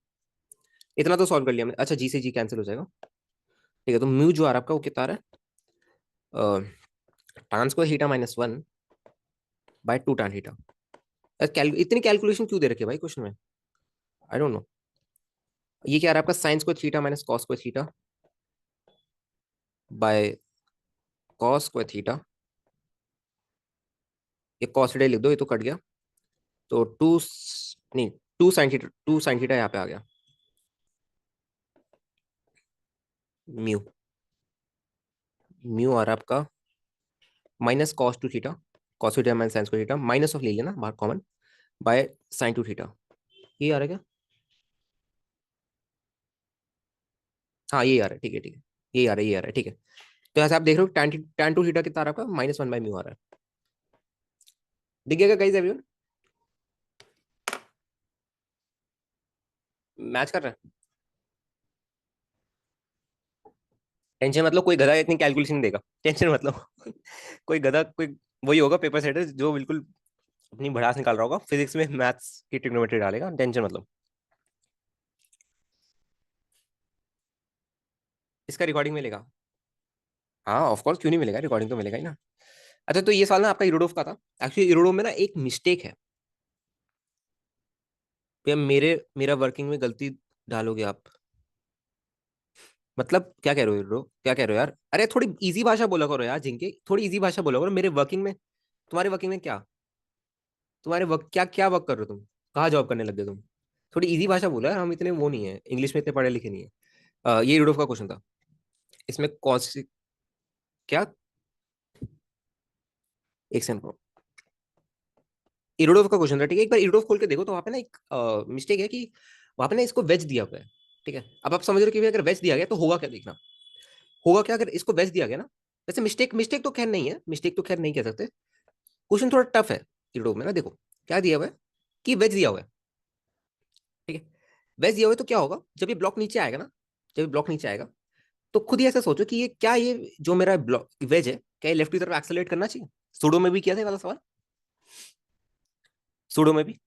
Speaker 1: इतना तो सॉल्व कर लिया हमने। अच्छा, जी से जी कैंसिल हो जाएगा। ठीक है, तो म्यू जो आ रहा है आपका वो कितना आ रहा है? Tan square theta minus 1 by 2 tan theta. इतनी कैलकुलेशन क्यों दे रखी है भाई क्वेश्चन में? I don't know. ये क्या आ रहा है आपका? Sine square theta minus cos square theta by cos square theta. ये कॉस थीटा लिख दो, ये तो कट गया। तो टू, नहीं, टू साइन थीटा यहाँ पे आ गया, म्यू। म्यू आ रहा है आपका minus cos two theta, cos theta minus sign square theta, minus of ले लिया ना बाहर common, by sine to theta. ये आ रहा है क्या? हाँ ये आ रहा है, ठीक है ठीक है, ये आ रहा है, ये आ रहा है, ठीक है। तो ऐसे आप देख रहे हो टैन टू थीटा कितना आ रहा है आपका? माइनस 1 बाय म्यू आ रहा है। दिखेगा गाइस एवरीवन? मैच कर रहा है? टेंशन मतलब, कोई गधा इतनी कैलकुलेशन नहीं देगा, टेंशन मतलब। कोई गधा, कोई वही होगा पेपर सेटर जो बिल्कुल अपनी भड़ास निकाल रहा होगा, फिजिक्स में मैथ्स की ट्रिग्नोमेट्री डालेगा, टेंशन मतलब। इसका रिकॉर्डिंग मिलेगा? हाँ ऑफ कोर्स, क्यों नहीं मिलेगा, रिकॉर्डिंग तो मिलेगा ही ना। अच्छा, तो ये सवाल ना आपका इरोडोव का था। एक्चुअली इरोडोव में ना एक मिस्टेक है। भैया मेरा वर्किंग में गलती डालोगे आप? मतलब क्या कह रहे हो इरोडोव, क्या कह रहे हो यार? अरे थोड़ी इजी भाषा बोला करो यार जिनके, थोड़ी इजी भाषा बोला करो। मेरे वर्किंग में, तुम्हारे वर्किंग में क्या, तुम्हारे वर्क क्या क्या वर्क कर रहे हो तुम? कहाँ जॉब करने लग गए तुम? थोड़ी इजी भाषा बोला यार, हम इतने वो नहीं है, इंग्लिश में इतने पढ़े लिखे नहीं है। ये इरोडोव का क्वेश्चन था। इसमें कौन सी, क्या, एक सेकंड, इरोडोव का क्वेश्चन था, ठीक है। एक बार इरोडोव खोल के देखो तो वहाँ पे ना एक मिस्टेक है कि वहाँ पे ना इसको वेज दिया हुआ है। ठीक है, अब आप समझ रहे हो कि भाई अगर वेज दिया गया तो होगा क्या, देखना। होगा क्या अगर इसको वेज दिया गया ना? वैसे मिस्टेक मिस्टेक तो खैर नहीं है, मिस्टेक तो खैर नहीं कह सकते। क्वेश्चन थोड़ा टफ है इरोडोव में ना। देखो क्या दिया हुआ है, कि वेज दिया हुआ है। ठीक है, वेज दिया हुआ है तो क्या होगा जब ये ब्लॉक नीचे आएगा ना, जब ये ब्लॉक नीचे आएगा तो खुद ही ऐसा सोचो कि ये क्या, ये जो मेरा ब्लॉक वेज है, क्या ये लेफ्ट की तरफ एक्सेलरेट करना चाहिए? सूडो में भी किया था ये वाला सवाल, सूडो में भी।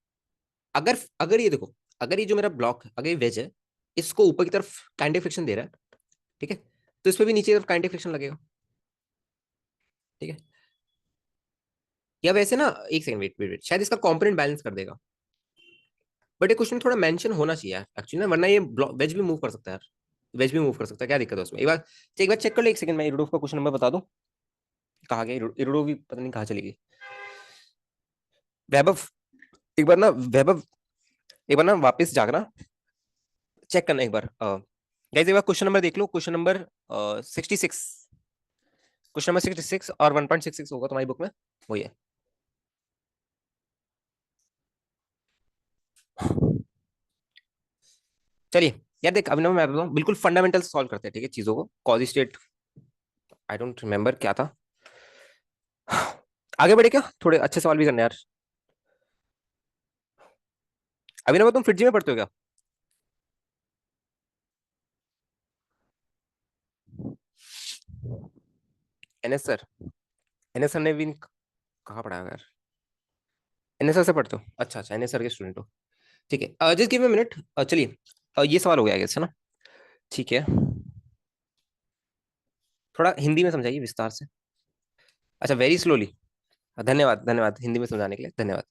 Speaker 1: अगर अगर ये देखो, अगर ये जो मेरा ब्लॉक है, अगर ये वेज है, इसको ऊपर की तरफ काइनेटिक फ्रिक्शन दे रहा है, ठीक है, तो इस पे भी नीचे की तरफ काइनेटिक फ्रिक्शन लगेगा। ठीक है, या वैसे ना, एक सेकंड, वेट वेट वेट, शायद इसका कंपोनेंट बैलेंस कर देगा। बट ये क्वेश्चन थोड़ा मेंशन होना चाहिए एक्चुअली ना, वरना ये वेज भी मूव कर सकता है यार। वेज भी मूव कर सकता है, क्या दिक्कत है उसमें? एक बार चेक कर लो, एक सेकंड, मैं इरोडोव का क्वेश्चन नंबर बता दूं। कहाँ गया इरोडोव भी, पता नहीं कहाँ चली गई। वैभव, एक बार ना वैभव, एक बार ना वापस जागना, चेक करना एक बार। गाइस एक बार क्वेश्चन नंबर देख लो, क्वेश्चन नंबर 66, क्वेश्चन नंबर 66 और 1.66 होगा तुम्हारी बुक में, वही है। चलिए यार देख, अभिनव मैं बताऊं, बिल्कुल फंडामेंटल सॉल्व करते हैं, ठीक है, चीजों को, cause state, I don't remember क्या था। आगे बढ़े क्या, थोड़े अच्छे सवाल भी करने यार। अभिनव तुम फिट जी में पढ़ते हो क्या? एनएस सर, एनएस सर ने भी कहाँ पढ़ाया यार? एनएस सर से पढ़ते हो, अच्छा अच्छा, एनएस सर के स्टूडेंट हो, ठीक है, जस्ट गिव मी मिनट। चलिए, ये सवाल हो गया है ना, ठीक है, थोड़ा हिंदी में समझाइए विस्तार से। अच्छा, वेरी स्लोली, धन्यवाद धन्यवाद हिंदी में समझाने के लिए, धन्यवाद।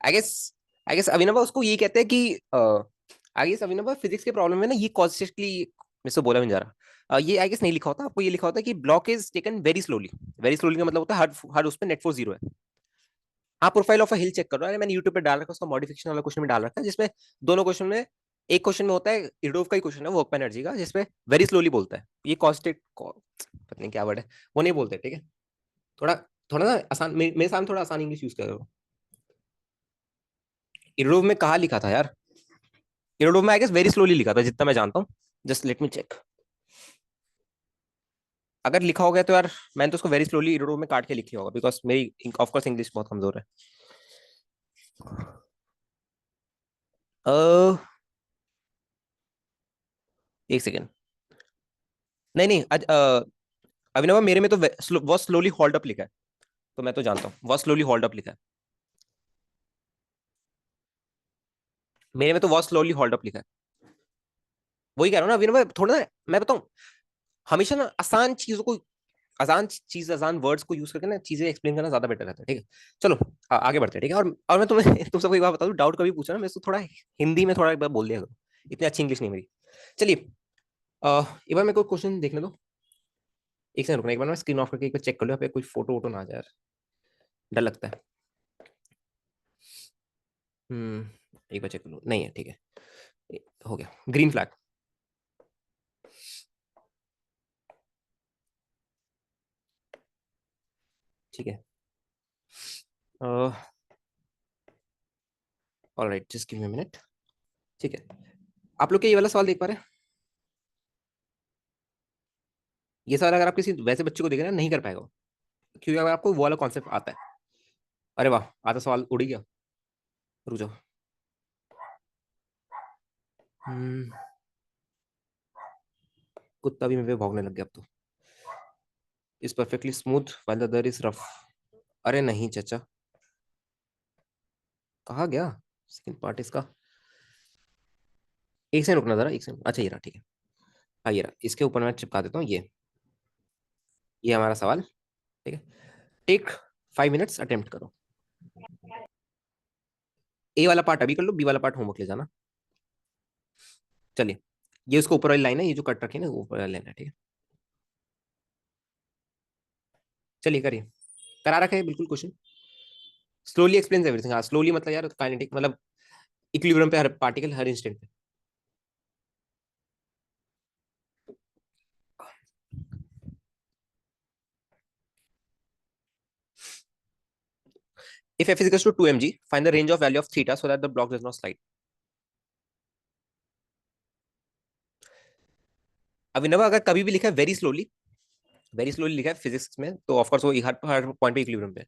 Speaker 1: आई गेस, आई गेस अभिनव उसको ये कहते हैं कि आई गेस अभिनव फिजिक्स के प्रॉब्लम में ना, ये कॉन्स्टेंटली, मेरे से बोला भी नहीं जा रहा। ये आई गेस नहीं लिखा होता, आपको ये लिखा होता है कि block is taken very slowly. Very slowly का मतलब होता है हर हर उसमें नेट फोर्स जीरो है। हाँ, profile of a hill check कर रहा है, मैंने यूट्यूब पे डाल रखा है, उसका मॉडिफिकेशन वाला क्वेश्चन में डाल रखा है, जिसमें दोनों क्वेश्चन में, एक क्वेश्चन में होता है इरडोफ का ही क्वेश्चन है, वर्क पे एनर्जी का, जिसमें वेरी स्लोली बोलता है, ये कॉन्स्टेंट, पता नहीं क्या वर्ड है, वो नहीं बोलते, ठीक है। थोड़ा, थोड़ा ना आसान, मेरे सामने थोड़ा आसान इंग्लिश यूज करो। इरडोफ में कहा लिखा था यार? इरोडोम में आई गेस वेरी स्लोली लिखा था जितना मैं जानता हूँ, जस्ट लेट मी चेक। अगर लिखा हो गया तो यार, मैंने तो उसको वेरी स्लोली इरोडोम में काट के लिखी होगा, बिकॉज मेरी ऑफ कोर्स इंग्लिश बहुत कमजोर है। अह, एक सेकेंड, नहीं नहीं, अभिनव मेरे में तो बहुत स्लोली होल्ड अप लिखा है, तो मैं तो जानता हूँ बहुत स्लोली होल्ड अप लिखा है, मेरे में तो बहुत स्लोली होल्ड अप लिखा है। वही कह रहा हूँ ना अभिनव, थोड़ा ना, मैं बताऊँ, हमेशा ना आसान चीजों को, आसान चीज, आसान वर्ड्स को यूज करके ना चीजें एक्सप्लेन करना ज्यादा बेटर रहता है, ठीक है। चलो, आगे बढ़ते हैं, ठीक है। और मैं तुम्हें तुम सबको एक बात बता दूं, डाउट कभी पूछा ना, मैं तो थोड़ा हिंदी में थोड़ा एक बार बोल दिया करो, इतनी अच्छी इंग्लिश नहीं मेरी। चलिए, एक बार मेरे को क्वेश्चन देखने दो, एक सेकंड रुकना, एक बार मैं स्क्रीन ऑफ करके एक बार चेक कर लो, यहाँ पे कोई फोटो वोटो ना आ जाए यार, डर लगता है। एक बार चेक कर लो, नहीं है, ठीक है, हो गया, ग्रीन फ्लैग, ठीक है। Alright, just give me minute, ठीक है। आप लोग क्या ये वाला सवाल देख पा रहे हैं? ये सवाल अगर आप किसी वैसे बच्चे को देख रहे हैं नहीं कर पाएगा वो, क्योंकि अगर आपको वो वाला कॉन्सेप्ट आता है। अरे वाह, आधा सवाल उड़ ही गया, रुक जाओ। हम्म, कुत्ता भी मेरे पे भौंकने लग गया अब तो। Is perfectly smooth while the other is rough. अरे नहीं चाचा, कहाँ गया सेकंड पार्ट इसका? एक सेकंड रुकना जरा, एक सेकंड, अच्छा ये रहा, ठीक है। हाँ ये रहा, इसके ऊपर मैं चिपका देता हूँ ये हमारा सवाल, ठीक है। टेक 5 मिनट्स अटेम्प्ट करो। ए वाला पार्ट अभी कर लो, बी वाला पार्ट होमवर्क ले जाना। चलिए, ये उसको ऊपर वाली लाइन है, ये जो कट रखी है ना, वो ऊपर वाली लाइन है, ठीक है। चलिए करिए, करा रखा है बिल्कुल क्वेश्चन। स्लोली एक्सप्लेन एवरीथिंग, हाँ स्लोली मतलब यार काइनेटिक, मतलब इक्विलिब्रियम पे हर पार्टिकल हर इंस्टेंट पे। If f is equals to 2 mg, find the range of value of theta so that the block does not slide. अभिनव अगर कभी भी लिखा है वेरी स्लोली लिखा है फिजिक्स में, तो ऑफकोर्स वो हर हर पॉइंट पे इक्विलिब्रियम पे।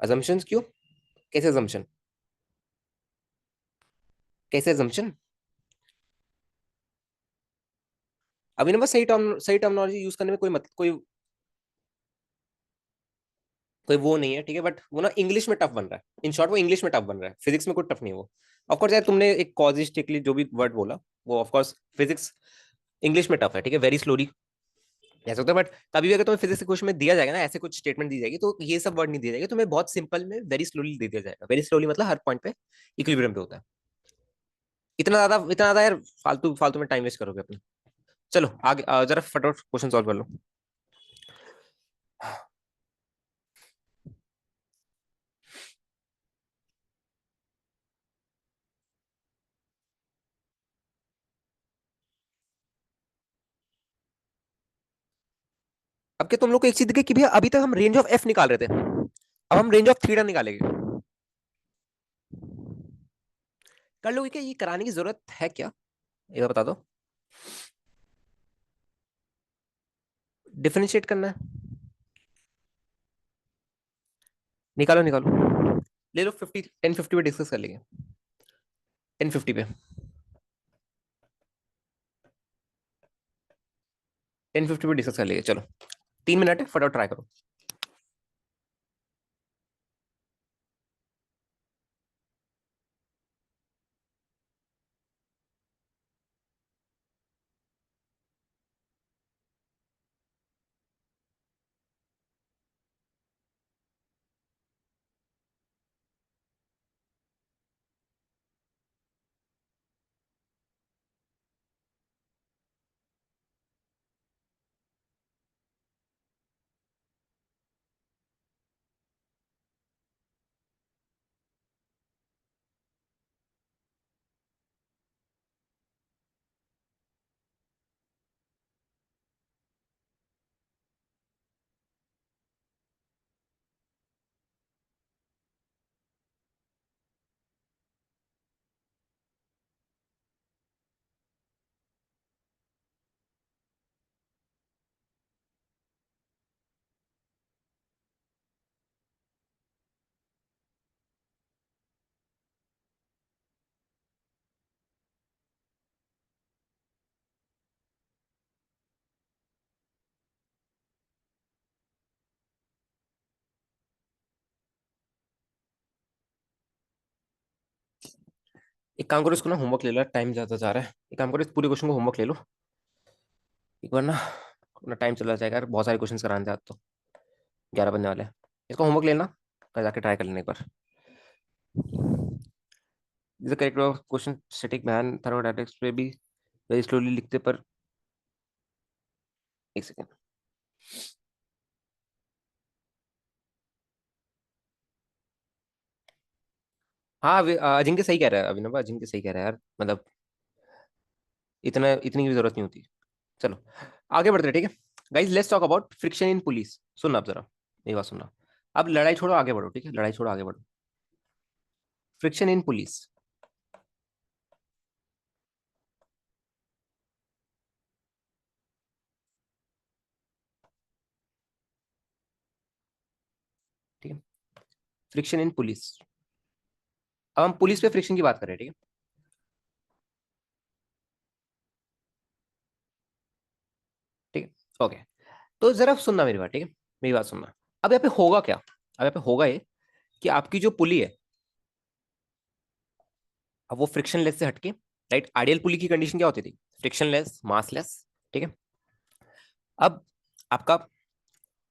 Speaker 1: अजम्पशंस क्यों? कैसे अजम्पशन? कैसे अजम्पशन? अभिनव सही टर्मिनोलॉजी यूज करने में कोई वो नहीं है, ठीक है, बट वो ना इंग्लिश में टफ बन रहा है, इन शॉर्ट वो इंग्लिश में टफ बन रहा है, फिजिक्स में कोई टफ नहीं है वो। ऑफकोर्स यार तुमने एक कॉजिस्टिकली जो भी वर्ड बोला, वो ऑफकोर्स फिजिक्स इंग्लिश में टफ है, ठीक है, वेरी स्लोली ऐसा होता है, बट कभी भी अगर तुम्हें फिजिक्स के क्वेश्चन में दिया जाएगा ना, ऐसे कुछ स्टेटमेंट दी जाएगी, तो ये सब वर्ड नहीं दिया जाएगा तुम्हें, बहुत सिंपल में वेरी स्लोली दे दिया जाएगा, वेरी स्लोली मतलब हर पॉइंट पे इक्विलिब्रियम पे होता है। इतना ज्यादा यार, फालतू फालतू में टाइम वेस्ट करोगे अपना। चलो आगे, जरा फटाफट क्वेश्चन सॉल्व कर लो। अब क्या तुम लोग को एक चीज दिखे कि भैया अभी तक हम रेंज ऑफ एफ निकाल रहे थे, अब हम रेंज ऑफ थीटा निकालेंगे। कर लोगे क्या, ये कराने की जरूरत है क्या, ये बता दो। डिफरेंशिएट करना है, निकालो निकालो। ले लो 50, 1050 पे डिस्कस कर लेंगे। 1050 पे, 1050 पे डिस्कस कर लेंगे, चलो। 3 मिनट है, फटाफट ट्राई करो। एक काम करो, इसको ना होमवर्क ले लो, टाइम ज्यादा जा रहा है। एक काम करो, इस पूरे क्वेश्चन को होमवर्क ले लो एक बार ना, अपना टाइम चला जाएगा यार, बहुत सारे क्वेश्चन कराने थे आज तो, 11 बनने वाले हैं। इसको होमवर्क लेना, कल जाके ट्राई कर लेना एक बार। जैसे correct question static man thermodynamics पे भी वेरी स्लोली लिखते पर, एक सेकेंड। हाँ अजिंक्य सही कह रहा है, अभिनव अजिंक्य सही कह रहा है यार, मतलब इतना इतनी भी जरूरत नहीं होती। चलो आगे बढ़ते हैं, ठीक है। Guys let's talk about friction in police. सुनना आप जरा, मेरी बात सुनना। अब लड़ाई छोड़ो, आगे बढ़ो, ठीक है, लड़ाई छोड़ो, आगे बढ़ो। फ्रिक्शन इन पुलिस, ठीक है। फ्रिक्शन इन पुलिस, अब हम पुलिस पे फ्रिक्शन की बात कर रहे हैं, ठीक है। ठीक है, ओके। तो जरा सुनना मेरी बात, ठीक है, मेरी बात सुनना। अब यहाँ पे होगा क्या, अब यहाँ पे होगा ये कि आपकी जो पुली है, अब वो फ्रिक्शनलेस से हटके, राइट, आइडियल पुली की कंडीशन क्या होती थी, फ्रिक्शनलेस, मासलेस, ठीक है। अब आपका,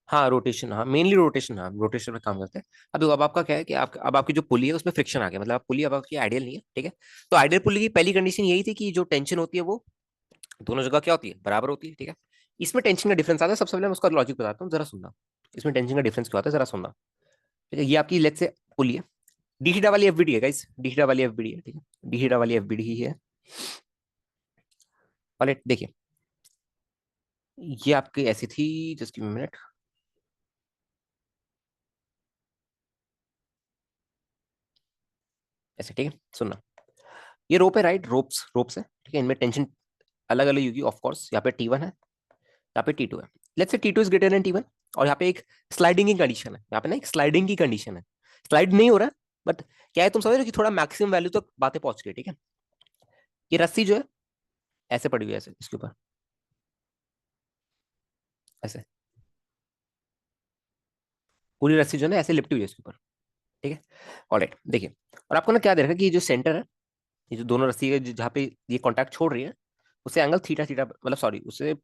Speaker 1: हाँ रोटेशन, हाँ मेनली रोटेशन, हाँ रोटेशन में काम करते हैं। अब आपका क्या है कि अब आपकी जो पुली है उसमें फ्रिक्शन आ गया, मतलब पुली अब आपकी आइडियल नहीं है, ठीक है। तो आइडियल पुली की पहली कंडीशन यही थी कि जो टेंशन होती है वो दोनों जगह क्या होती है, बराबर होती है, ठीक है। इसमें टेंशन का डिफरेंस आता है, सबसे पहले मैं उसका लॉजिक बताता हूँ, जरा सुनना। इसमें टेंशन का डिफरेंस क्या होता है, जरा सुनना। ठीक है, ये आपकी लेट से पुली है, डी थीटा वाली एफबीडी है गाइस, डी थीटा वाली एफबीडी है, ठीक है, डी थीटा वाली एफबीडी ही है। वाले देखिए, ये आपकी ऐसी थी, जस्ट मिनट, ऐसे, ठीक है, सुनना। ये रोप है, राइट, रोप्स है, ठीक है, इनमें टेंशन अलग अलग होगी ऑफ कोर्स। यहाँ पे T1 है, यहाँ पे T2 है। Let's say T2 is greater then T1, और यहाँ पे एक स्लाइडिंग की कंडीशन है, यहाँ पे ना एक स्लाइडिंग की कंडीशन है, स्लाइड नहीं हो रहा है, बट क्या है, तुम समझ रहे हो कि थोड़ा मैक्सिमम वैल्यू तक बातें पहुंच गई, ठीक है। ये रस्सी जो है ऐसे पड़ी हुई है, ऐसे इसके ऊपर, ऐसे पूरी रस्सी जो है ना ऐसे लिपटी हुई है इसके ऊपर, ठीक है। ऑलराइट, देखिए, और आपको ना क्या दे रखा है कि ये जो सेंटर है, ये जो दोनों रस्सी है जहाँ पे ये कॉन्टैक्ट छोड़ रही है, उससे एंगल थीटा थीटा, मतलब सॉरी, उससे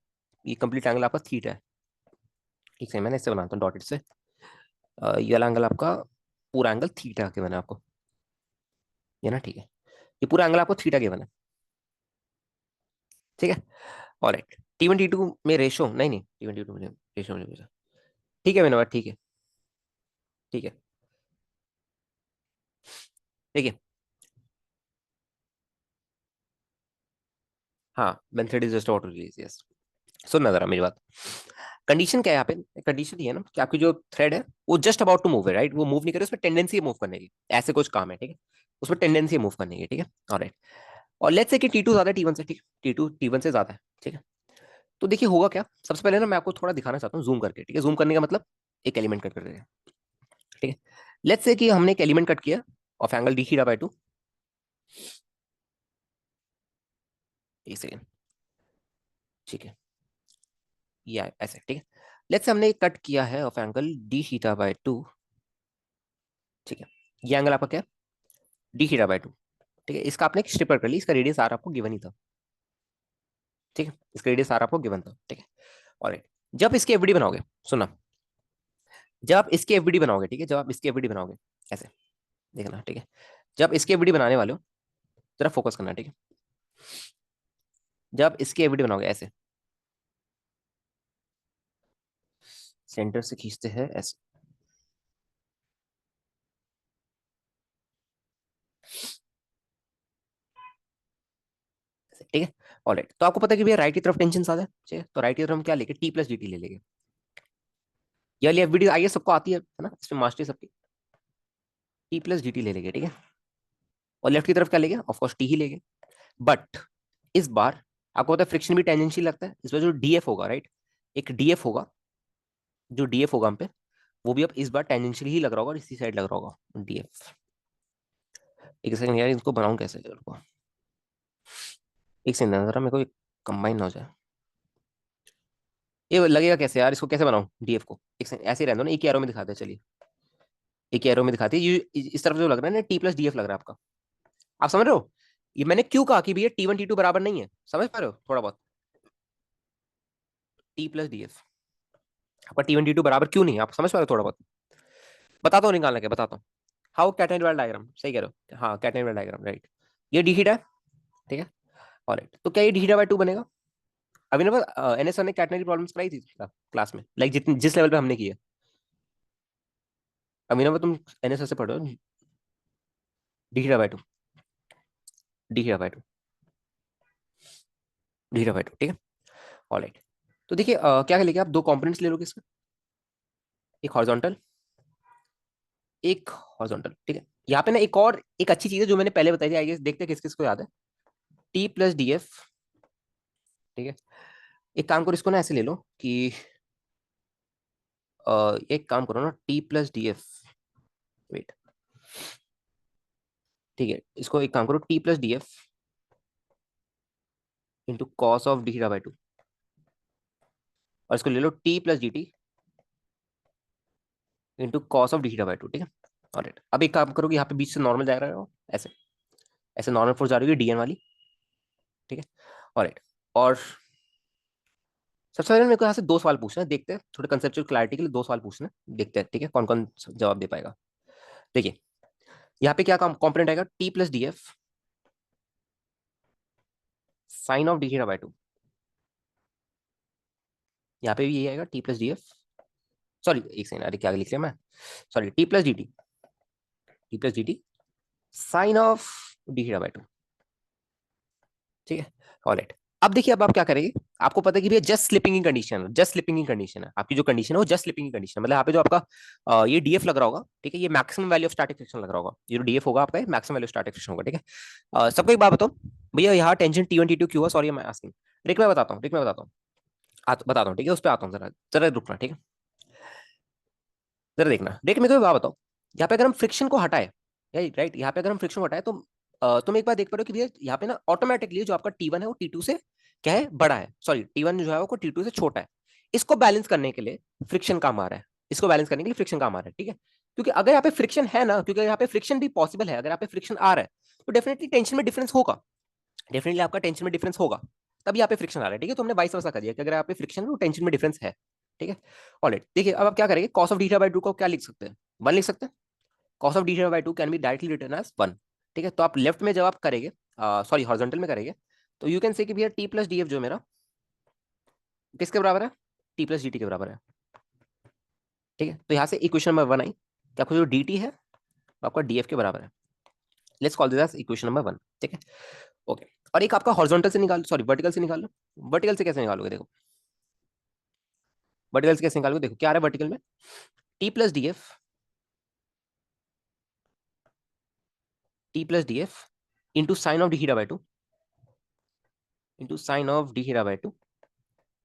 Speaker 1: ये कंप्लीट एंगल आपका थीटा है। ठीक है, मैंने इससे बनाता हूँ डॉटेड से। ये वाला एंगल आपका पूरा एंगल थीटा के बना आपको, ये ना, ठीक है। ये पूरा एंगल आपको थीटा के बना, ठीक है। ऑलराइट, T1 T2 में रेशो नहीं, नहीं T1 T2 में रेशो नहीं पूछा। ठीक है मैंने बात, ठीक है, ठीक है, ठीक है। हाँ method is just auto release, yes. सुनना जरा मेरी बात। कंडीशन क्या है यहाँ पे, कंडीशन ये है ना कि आपकी जो थ्रेड है वो जस्ट अबाउट टू मूव है, राइट, वो मूव नहीं करे, उसमें टेंडेंसी है मूव करने की, ऐसे कुछ काम है, ठीक है, उसमें टेंडेंसी है मूव करने की, ठीक है। ऑलराइट, और लेट्स से कि टी टू ज्यादा टी वन से, ठीक है, टी टू टी वन से ज्यादा है, ठीक है। तो देखिए होगा क्या, सबसे पहले ना मैं आपको थोड़ा दिखाना चाहता हूँ जूम करके, ठीक है, जूम करने का मतलब एक एलिमेंट कट कर रहे हैं, ठीक है। लेट्स से कि हमने एक एलिमेंट कट किया of angle D theta by two, एक सेकेंड, ठीक है, ये ऐसे, ठीक है। लेट्स से हमने कट किया है of angle D theta by two, ठीक है, ये एंगल आपका क्या, डी थीटा बाय टू, ठीक है। इसका आपने स्ट्रिपर कर ली, इसका रेडियस आर आपको गिवन ही था, ठीक है, इसका रेडियस आर आपको गिवन था, ठीक है। और जब इसकी एफडी बनाओगे, सुना, जब आप इसकी एफडी बनाओगे, ठीक है, जब आप इसकी एफडी बनाओगे ऐसे, देखना, ठीक है, जब इसकी एफडी बनाने वाले हो, जरा फोकस करना, ठीक है, जब इसकी एफडी बनाओगे ऐसे, सेंटर से खींचते हैं ऐसे, ठीक है। ऑलराइट, तो आपको पता है कि भैया राइट की तरफ टेंशन ज्यादा है, ठीक है, तो राइट की तरफ हम क्या लेंगे, टी प्लस डी टी ले लेंगे। ये वाली एफडी आइए सबको आती है ना, इसमें मास्टरी सबकी, टी प्लस डी टी ले लेंगे, ठीक है। और लेफ्ट की तरफ क्या लेंगे, ऑफकोर्स टी ही लेंगे। बट इस बार आपको पता है फ्रिक्शन भी टेंजेंशियल लगता है, इस बार जो डीएफ होगा, राइट, एक डीएफ होगा, जो डीएफ होगा हम पे, वो भी अब इस बार टेंजेंशियल ही लग रहा होगा और इसी साइड लग रहा होगा डीएफ। एक सेकंड यार, इसको बनाऊं कैसे को, एक सेकंड जरा मेरे को कंबाइन ना हो जाए, ये लगेगा कैसे यार, इसको कैसे बनाऊं डीएफ को, एक सेकंड ऐसे ही रहने दो ना, एक एरो में दिखाते हैं, चलिए एक एरो में दिखाते हैं, ये इस तरफ जो लग रहा है ना टी प्लस डीएफ लग रहा है आपका, आप समझ रहे हो, ये मैंने क्यों कहा कि भैया टी वन टी टू बराबर नहीं है, समझ पा रहे हो थोड़ा बहुत, टी प्लस डीएफ आपका टी वन टी टू बराबर क्यों नहीं है, आप समझ पा रहे हो थोड़ा बहुत, बताता हूँ निकालना क्या, बताता हूँ। हाउ कैटेनरी डायग्राम, सही कह रहे हो, हाँ कैटेनरी डायग्राम, राइट, ये डी थीटा है, ठीक है। ऑलराइट, तो क्या ये डी थीटा बाय टू बनेगा, अभी ना एनएस सर ने कैटेनरी प्रॉब्लम्स कराई थी क्लास में, लाइक जितनी जिस लेवल पे हमने की है, अभी ना तुम एनएस सर से पढ़ो, D theta by two, D theta by two, D theta by two, ठीक है। ऑलराइट, तो देखिए क्या लेके आप दो कंपोनेंट्स ले लो किसके, एक हॉरिजॉन्टल, एक हॉरिजॉन्टल, ठीक है। यहाँ पे ना एक और एक अच्छी चीज है जो मैंने पहले बताई थी, आई गेस देखते हैं किस किस को याद है, टी प्लस डी एफ, ठीक है। एक काम करो, इसको ना ऐसे ले लो कि एक काम करो ना, t plus D f, wait, ठीक है, इसको एक काम करो, t plus D f into cos of D theta by two, और इसको ले लो t plus D t into cos of D theta by two, ठीक है। ऑलराइट, अब एक काम करो कि यहाँ पे बीच से नॉर्मल जा रहा है ऐसे, ऐसे नॉर्मल फोर्स जा रही है डीएन वाली, ठीक है। ऑलराइट, और सबसे पहले मेरे को यहाँ से दो सवाल पूछना है, देखते हैं थोड़े कंसेप्चुअल क्लैरिटी के लिए, दो सवाल पूछना है, देखते हैं, ठीक है, कौन कौन जवाब दे पाएगा। देखिए यहाँ पे क्या काम कॉम्पोनेंट आएगा, T plus D F sine of D theta by two, यहाँ पे भी यही आएगा T plus D F, sorry एक सेकंड, अरे क्या लिख लिया मैं, sorry T plus D T, T plus D T sine of D theta by two, ठीक है। ऑलराइट, अब देखिए अब आप क्या करेंगे, आपको पता है कि भैया जस्ट स्लिपिंग की कंडीशन है, जस्ट स्लिपिंग की कंडीशन है, आपकी जो कंडीशन है वो जस्ट स्लिपिंग की कंडीशन है, मतलब यहाँ पे जो आपका ये डीएफ लग रहा होगा, ठीक है, ये maximum value of static friction लग रहा होगा, ये जो डीएफ होगा आपका मैक्सिमम वैल्यू स्टैटिक फ्रिक्शन होगा, ठीक है। सबको एक बात बताओ, भैया यहाँ tension T one T two क्यों हुआ, सॉरी मैं आस्किंग, देख मैं बताता हूँ, देख मैं बताता हूँ, बताता हूँ, ठीक है, उस पर आता हूँ, जरा जरा रुकना, ठीक है, जरा देखना, देख मेरे को बात बताओ, यहाँ पे अगर हम फ्रिक्शन को हटाए, राइट, यहाँ पे अगर हम फ्रिक्शन को हटाए तो तुम एक बार देख पा रहे हो कि भैया यहाँ पे ना ऑटोमेटिकली जो आपका टी वन है वो टी टू से क्या है, बड़ा है, सॉरी टी वन जो है वो टी टू से छोटा है, इसको बैलेंस करने के लिए फ्रिक्शन काम आ रहा है, इसको बैलेंस करने के लिए फ्रिक्शन काम आ रहा है, ठीक है। क्योंकि अगर यहाँ पे फ्रिक्शन है ना, क्योंकि यहाँ पे फ्रिक्शन भी पॉसिबल है, अगर यहाँ पे फ्रिक्शन आ रहा है तो डेफिनेटली टेंशन में डिफरेंस होगा, डेफिनेटली आपका टेंशन में डिफरेंस होगा, तभी यहाँ पे फ्रिक्शन आ रहा है, ठीक है। तो हमने वाइस वर्सा कर दिया कि अगर यहाँ पे फ्रिक्शन है तो टेंशन में डिफरेंस है, ठीक है। ऑलराइट, देखिए अब आप क्या करेंगे, cos of D theta by two को क्या लिख सकते हैं, वन लिख सकते हैं, cos of D theta by two can be directly written as one, ठीक है। तो आप लेफ्ट में जब आप करेंगे, सॉरी हॉरिजॉन्टल में करेंगे, तो यू कैन से कि भैया टी प्लस डी एफ जो मेरा किसके बराबर है, टी प्लस डी टी के बराबर है, ठीक है। तो यहाँ से इक्वेशन नंबर वन आई कि आपको जो डी टी है वो आपका डी एफ के बराबर है, let's call this as equation number one, ठीक है। ओके, और एक आपका हॉरिजॉन्टल से निकाल, सॉरी वर्टिकल से निकाल लो, वर्टिकल से कैसे निकालोगे देखो, वर्टिकल से कैसे निकालोगे, देखो क्या आ रहा है वर्टिकल में, T plus D F, T plus D f into sine of D theta by to, into sine of D theta by two,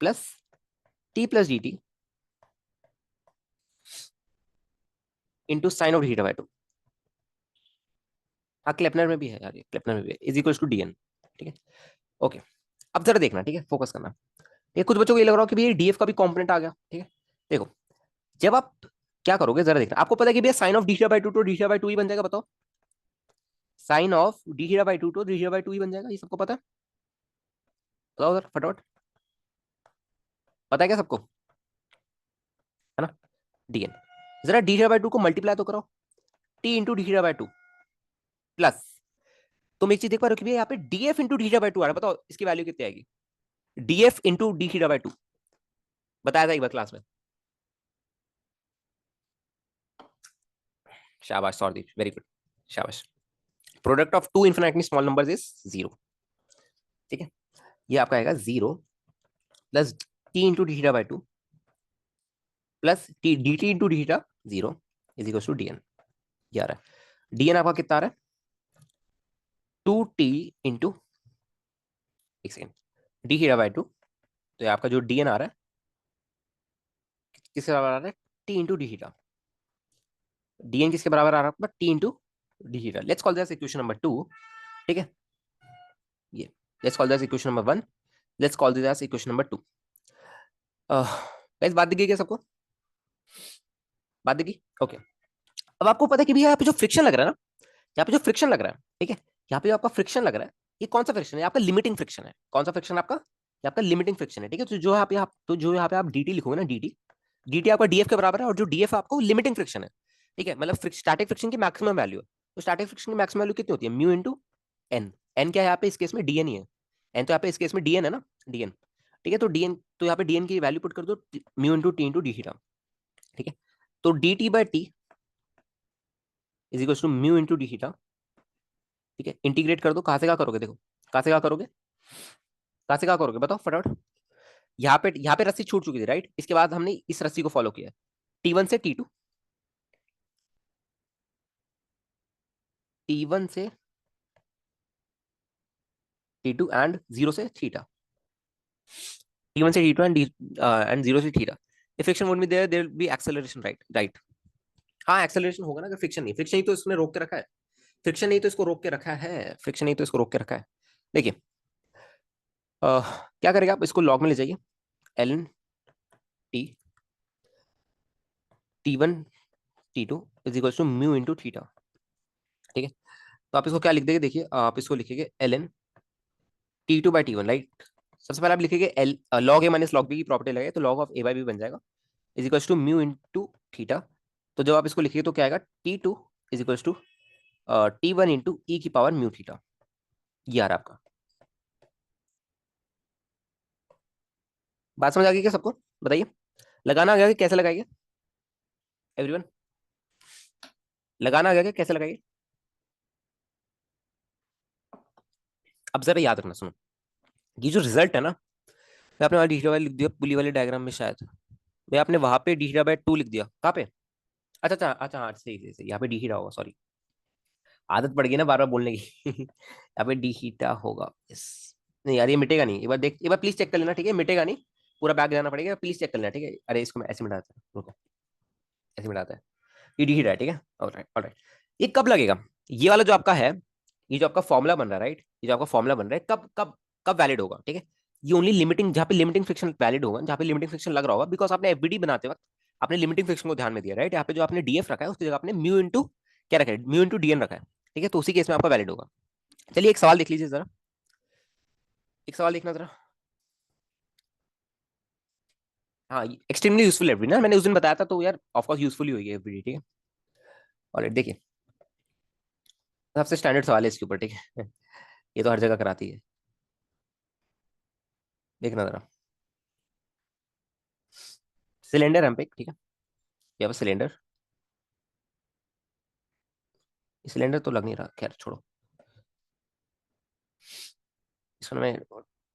Speaker 1: plus T plus D t into sine of D theta by to. हाँ क्लेपनर में भी है यार, क्लेपनर में भी है, is equal to D N. ठीक है, ओके। अब जरा देखना, ठीक है, फोकस करना। ये कुछ बच्चों को ये लग रहा हो कि भैया डीएफ का भी कॉम्पोनेंट आ गया, ठीक है। देखो, जब आप क्या करोगे जरा देखना, आपको पता है कि भैया sine of D theta by two तो डी थीटा बाई टू ही बन जाएगा, बताओ। Sine of D theta by two तो डी थीटा बाई टू ही बन जाएगा, ये सबको पता है। बताओ जरा फटाफट, पता है क्या सबको, है ना, डीएन। जरा डी थीटा बाई टू को मल्टीप्लाई तो करो, T into D theta by two plus, तुम एक चीज देख पा रहे हो कि भैया यहाँ पे d f into D theta by two आ रहा है, बताओ इसकी वैल्यू कितनी आएगी, d f into D theta by two, बताया था एक बार क्लास में। शाबाश सौरदीप, वेरी गुड, शाबाश। Product of two infinitely small numbers is zero. ठीक है, ये आपका आएगा zero plus t into D theta by two plus t d t into D theta zero is equal to d n. ये आ रहा है, डीएन आपका कितना आ रहा है, टू टी इंटू, एक second, D theta by two, तो ये आपका जो डीएन आ रहा है किसके बराबर आ रहा है, T into D theta. D N किसके बराबर आ रहा है आपका, T into D theta. Let's call this equation number two. ठीक है, ये let's call this equation number one, let's call this equation number two. Guys बात दिख गई क्या सबको, बात दिखी, ओके। अब आपको पता है कि भैया यहाँ पे जो फ्रिक्शन लग रहा है ना, यहाँ पे जो फ्रिक्शन लग रहा है, ठीक है, यहाँ पे जो आपका फ्रिक्शन लग रहा है, ये कौन सा फ्रिक्शन है, आपका लिमिटिंग फ्रिक्शन है। कौन सा फ्रिक्शन आपका, ये आपका लिमिटिंग फ्रिक्शन है। ठीक है, तो जो यहाँ पे आप, तो जो यहाँ पे आप dt लिखोगे ना, dt, dt आपका df के बराबर है, और जो df आपको लिमिटिंग फ्रिक्शन है। ठीक है, मतलब स्टैटिक फ्रिक्शन की मैक्सिमम वैल्यू है। तो स्टैटिक फ्रिक्शन की मैक्सिमम वैल्यू कितनी होती है, म्यू इंटू एन। एन क्या है यहाँ पे इस केस में, dn ही है। एन तो यहाँ पे इस केस में dn है ना, dn। ठीक है, तो dn, तो यहाँ पे dn की वैल्यू पुट कर दो, mu into T into D theta. ठीक है, तो dt by T is equal to mu into D theta. ठीक है, इंटीग्रेट कर दो, कहाँ से कहाँ करोगे, देखो कहाँ से कहाँ करोगे, कहाँ से कहाँ करोगे बताओ फटाफट। यहाँ पे रस्सी छूट चुकी थी, राइट, इसके बाद हमने इस रस्सी को फॉलो किया, T1 से T2, T1 से T2 एंड जीरो से थीटा, T1 से T2 एंड जीरो से theta. if friction won't be there will be acceleration, right, right। हाँ एक्सेलरेशन होगा ना, अगर फ्रिक्शन नहीं, फ्रिक्शन ही तो इसने रोक के रखा है, फ्रिक्शन नहीं तो इसको रोक के रखा है, फ्रिक्शन नहीं तो इसको रोक के रखा है। देखिए, क्या करेगा आप, इसको लॉग में ले जाइए, L T, T1 T2 is equal to mu into theta. ठीक है, तो आप इसको क्या लिख देंगे, देखिए आप इसको लिखेंगे L N T2 by T1, right. सबसे पहले आप लिखेंगे L, log a minus log b की प्रॉपर्टी लगे तो log of a by b बन जाएगा, is equal to mu into theta. तो जब आप इसको लिखिए तो क्या आएगा, T2 is equal to T1 into e की पावर म्यू थीटा। ये आ रहा है आपका, बात समझ आ गई क्या सबको, बताइए। लगाना आ गया कि कैसे लगाइए, एवरीवन, लगाना आ गया कि कैसे लगाइए। अब जरा याद रखना, सुनो, ये जो रिजल्ट है ना, मैं आपने वहाँ डी थीटा लिख दिया पुली वाले डायग्राम में शायद, मैं आपने वहां पे डी थीटा बाई टू लिख दिया, कहाँ पे, अच्छा अच्छा अच्छा, हाँ सही सही सही, यहाँ पे डी थीटा होगा, सॉरी, आदत पड़ गई ना बार बार बोलने की। यहाँ पे डी थीटा होगा, यस। नहीं यार ये मिटेगा नहीं, एक बार देख, एक बार प्लीज चेक कर लेना, ठीक है, मिटेगा नहीं, पूरा बैग जाना पड़ेगा, प्लीज चेक कर लेना, ठीक है। अरे इसको मैं ऐसे मिटाता हूँ, रुको, ऐसे मिटाता है, ये डी थीटा है, ठीक है, ऑलराइट ऑलराइट। ये कब लगेगा, ये वाला जो आपका है, ये जो आपका फॉर्मूला बन रहा है, राइट, ये जो आपका फॉर्मूला बन रहा है, कब कब कब वैलिड होगा, ठीक है। ये ओनली लिमिटिंग, जहाँ पे लिमिटिंग फ्रिक्शन वैलिड होगा, जहाँ पे लिमिटिंग फ्रिक्शन लग रहा होगा, बिकॉज आपने एफबीडी बनाते वक्त आपने लिमिटिंग फ्रिक्शन को ध्यान में दिया, राइट। यहाँ पे जो आपने डीएफ रखा है उसकी जगह आपने म्यू इंटू क्या रखा है, म्यू इंटू डीएन रखा है। ठीक है, तो उसी केस में आपका वैलिड होगा। चलिए एक सवाल देख लीजिए जरा, एक सवाल देखना जरा। हाँ, एक्सट्रीमली यूजफुल एफबीडी ना, मैंने उस दिन बताया था, तो यार ऑफकोर्स यूजफुल ही होगी एफबीडी, ठीक है। ऑलराइट, देखिए सबसे स्टैंडर्ड सवाल है इसके ऊपर, ठीक है। ये तो हर जगह कराती है, देखना जरा। सिलेंडर हम पे, ठीक है, ये अब सिलेंडर, सिलेंडर तो लग नहीं रहा, खैर छोड़ो, इसको ना मैं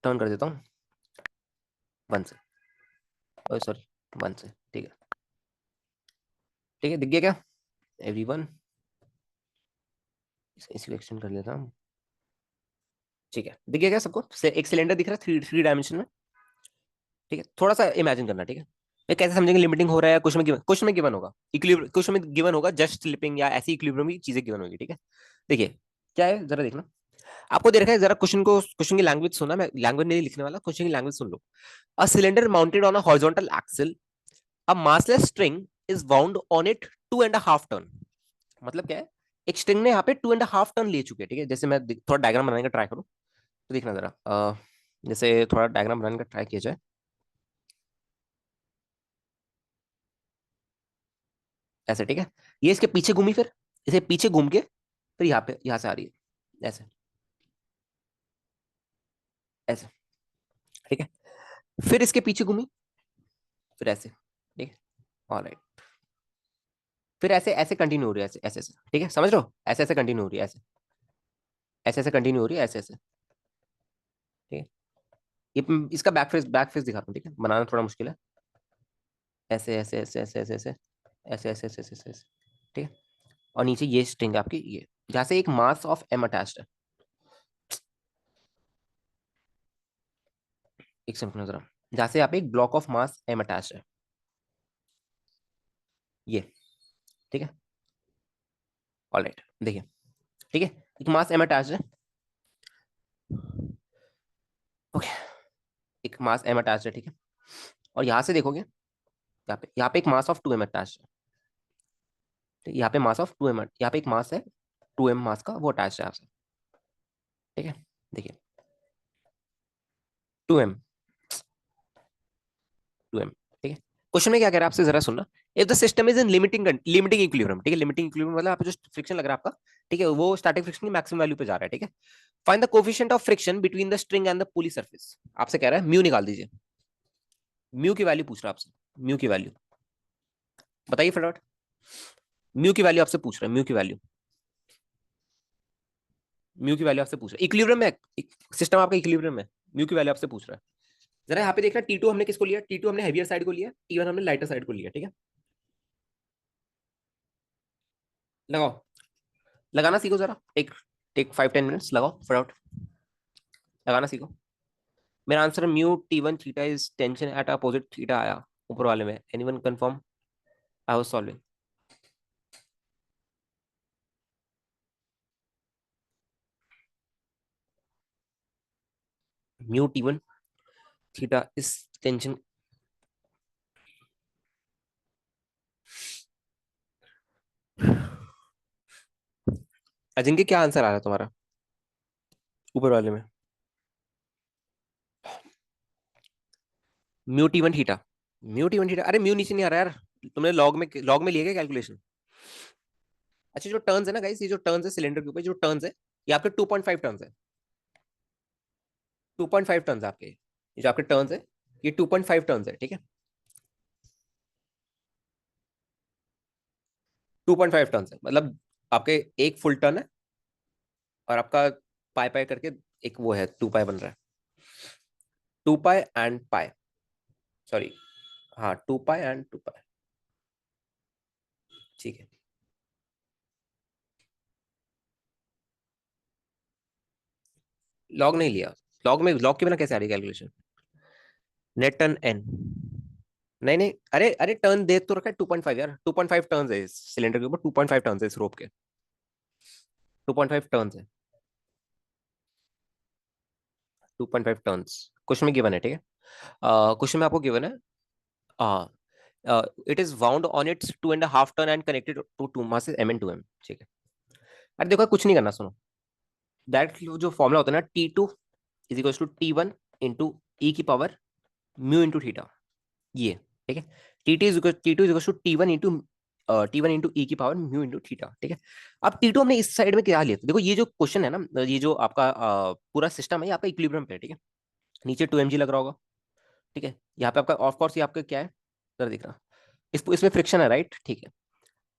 Speaker 1: टर्न कर देता हूँ वन से, सॉरी, 1 से, ठीक है। ठीक है, दिख गया क्या एवरीवन? इसी को एक्सटेंड कर लेता हूँ। ठीक है, दिख गया क्या सबको? एक सिलेंडर दिख रहा है थ्री थ्री डायमेंशन में। ठीक है, थोड़ा सा इमेजिन करना, ठीक है। ये कैसे समझेंगे लिमिटिंग हो रहा है? क्वेश्चन में गिवन होगा इक्विलिब्रियम, क्वेश्चन में गिवन होगा जस्ट स्लिपिंग या ऐसी इक्विलिब्रियम की चीजें गिवन होगी, ठीक है। देखिए क्या है, जरा देखना। आपको दे रखा है, जरा क्वेश्चन की लैंग्वेज सुनना, मैं लैंग्वेज नहीं लिखने वाला, क्वेश्चन की लैंग्वेज सुन लो। A cylinder mounted on a horizontal axle, a massless string is bound on it 2.5 turn. मतलब क्या है, एक स्ट्रिंग ने यहाँ पे 2.5 टन ले चुके हैं, ठीक है। जैसे मैं थोड़ा डायग्राम बनाने का ट्राई करूँ तो देखना जरा, जैसे थोड़ा डायग्राम बनाने का ट्राई किया जाए, ऐसे, ठीक है। ये इसके पीछे घूमी, फिर इसे पीछे घूम के फिर यहाँ पे, यहाँ से आ रही है ऐसे, ऐसे, ठीक है। फिर इसके पीछे घूमी, फिर ऐसे, ठीक है। ऑलराइट, फिर ऐसे ऐसे कंटिन्यू हो रही है, ऐसे ऐसे ऐसे, ठीक है, समझ रहे हो? ऐसे ऐसे कंटिन्यू हो रही है, ऐसे ऐसे ऐसे कंटिन्यू हो रही है, ऐसे ऐसे, ठीक है। ये इसका बैक फेस दिखाता हूँ, ठीक है, बनाना थोड़ा मुश्किल है। ऐसे ऐसे ऐसे ऐसे ऐसे ऐसे ऐसे ऐसे ऐसे ऐसे ऐसे, ठीक है। और नीचे ये स्ट्रिंग है आपकी, ये जहाँ से एक मास ऑफ एम अटैच्ड है। एक सेकंड जरा, जहाँ से यहाँ पे एक block of mass M attached है, ये, ठीक है। ऑलराइट, देखिए, ठीक है, एक मास एम अटैच्ड है, ओके। एक मास एम अटैच्ड है, ठीक है। और यहाँ से देखोगे, यहाँ पे एक मास ऑफ 2m अटैच्ड है, ठीक है? यहाँ पे मास ऑफ 2m, यहाँ पे एक मास है 2m मास का, वो अटैच्ड है आपसे, ठीक है। देखिए 2m, 2m, ठीक है। क्वेश्चन में क्या कह रहा है आपसे, जरा सुनना। If the system is in limiting equilibrium, ठीक है, लिमिटिंग इक्विलिब्रियम मतलब आप जो फ्रिक्शन लग रहा है आपका, ठीक है, वो स्टैटिक फ्रिक्शन की मैक्सिमम वैल्यू पे जा रहा है, ठीक है। Find the coefficient of friction between the string and the pulley surface. आपसे कह रहा है म्यू निकाल दीजिए। म्यू की वैल्यू पूछ रहा है आपसे, म्यू की वैल्यू बताइए फटाफट। म्यू की वैल्यू आपसे पूछ रहा है, म्यू की वैल्यू, म्यू की वैल्यू आपसे पूछ रहा है, इक्विलिब्रियम में, सिस्टम आपका इक्विलिब्रियम में, म्यू की वैल्यू आपसे पूछ रहा है। जरा यहाँ पे देखना, T2 हमने किसको लिया? T2 हमने हेवियर साइड को लिया, T1 हमने लाइटर साइड को लिया, ठीक है। लगाओ, लगाना सीखो जरा, टेक टेक 5-10 मिनट्स, लगाओ फटाफट, लगाना सीखो। मेरा answer mu T1 theta is tension eight opposite theta आया ऊपर वाले में, anyone confirm? I was solving. Mu T1 theta is tension. Ajinkya क्या आंसर आ रहा है तुम्हारा ऊपर वाले में? Mu T1 theta, mu T1 theta, अरे म्यू नीचे नहीं आ रहा यार, तुमने लॉग में लिया क्या कैलकुलेशन? अच्छा, जो टर्न्स है ना गाइस, ये जो टर्न्स है सिलेंडर के ऊपर, जो टर्न्स है, ये आपके 2.5 टर्न्स है, 2.5 टर्न्स आपके, ये जो आपके टर्न्स है, ये 2.5 टर्न्स है, ठीक है। 2.5 टर्न्स है, मतलब आपके एक फुल टर्न है, और आपका पाई पाई करके एक वो है, 2 पाई बन रहा है, 2 पाई एंड पाई, सॉरी, हाँ 2 पाई एंड 2 पाई, ठीक है। लॉग नहीं लिया, लॉग के बिना कैसे आ रही कैलकुलेशन? नेट टर्न एन, नहीं नहीं, अरे अरे टर्न दे तो रखा है 2.5 यार, 2.5 टर्न्स है इस सिलेंडर के ऊपर, 2.5 टर्न्स है इस रोप के, 2.5 टर्न्स है, 2.5 टर्न्स क्वेश्चन में गिवन है, ठीक है। क्वेश्चन में आपको गिवन है, it is wound on its 2.5 turn and connected to two masses M and 2M, ठीक है। अरे देखो कुछ नहीं करना, सुनो, डायरेक्ट जो फॉर्मुला होता है ना, T2 is equal to T1 into e की पावर म्यू इंटू थीटा, ये, ठीक है। T2 is equal to T1 into e की पावर म्यू इंटू थीटा, ठीक है। अब T2 हमने इस साइड में क्या लिया था? देखो ये जो क्वेश्चन है ना, ये जो आपका पूरा सिस्टम है, ये आपका इक्विलिब्रियम पे है, ठीक है। नीचे 2mg लग रहा होगा, ठीक है। यहाँ पे आपका ऑफ कोर्स ये आपका क्या है, जरा दिख रहा, इसमें फ्रिक्शन है, राइट, ठीक है।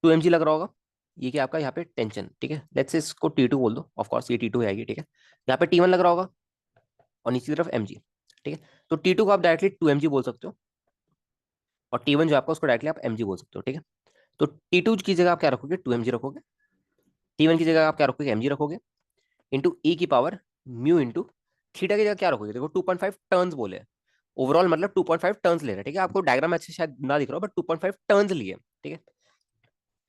Speaker 1: 2mg लग रहा होगा, ये क्या आपका यहाँ पे टेंशन, ठीक है। लेट्स से इसको T2 बोल दो, ऑफ कोर्स ये T2 आएगी, ठीक है। यहाँ पे T1 लग रहा होगा, और नीचे की तरफ mg, ठीक है। तो T2 को आप डायरेक्टली 2mg बोल सकते हो, और T1 जो आपका, उसको डायरेक्टली आप mg बोल सकते हो, ठीक है। तो T2 की जगह आप क्या रखोगे, 2mg रखोगे। T1 की जगह आप क्या रखोगे, mg रखोगे, इंटू ई की पावर म्यू इंटू थीटा की जगह क्या रखोगे, देखो 2.5 टर्न्स बोले, ओवरऑल मतलब 2.5 टर्न्स ले रहे हैं, ठीक है। आपको डायग्राम अच्छे शायद ना दिख रहा हो, बट 2.5 टर्न्स लिए, ठीक है।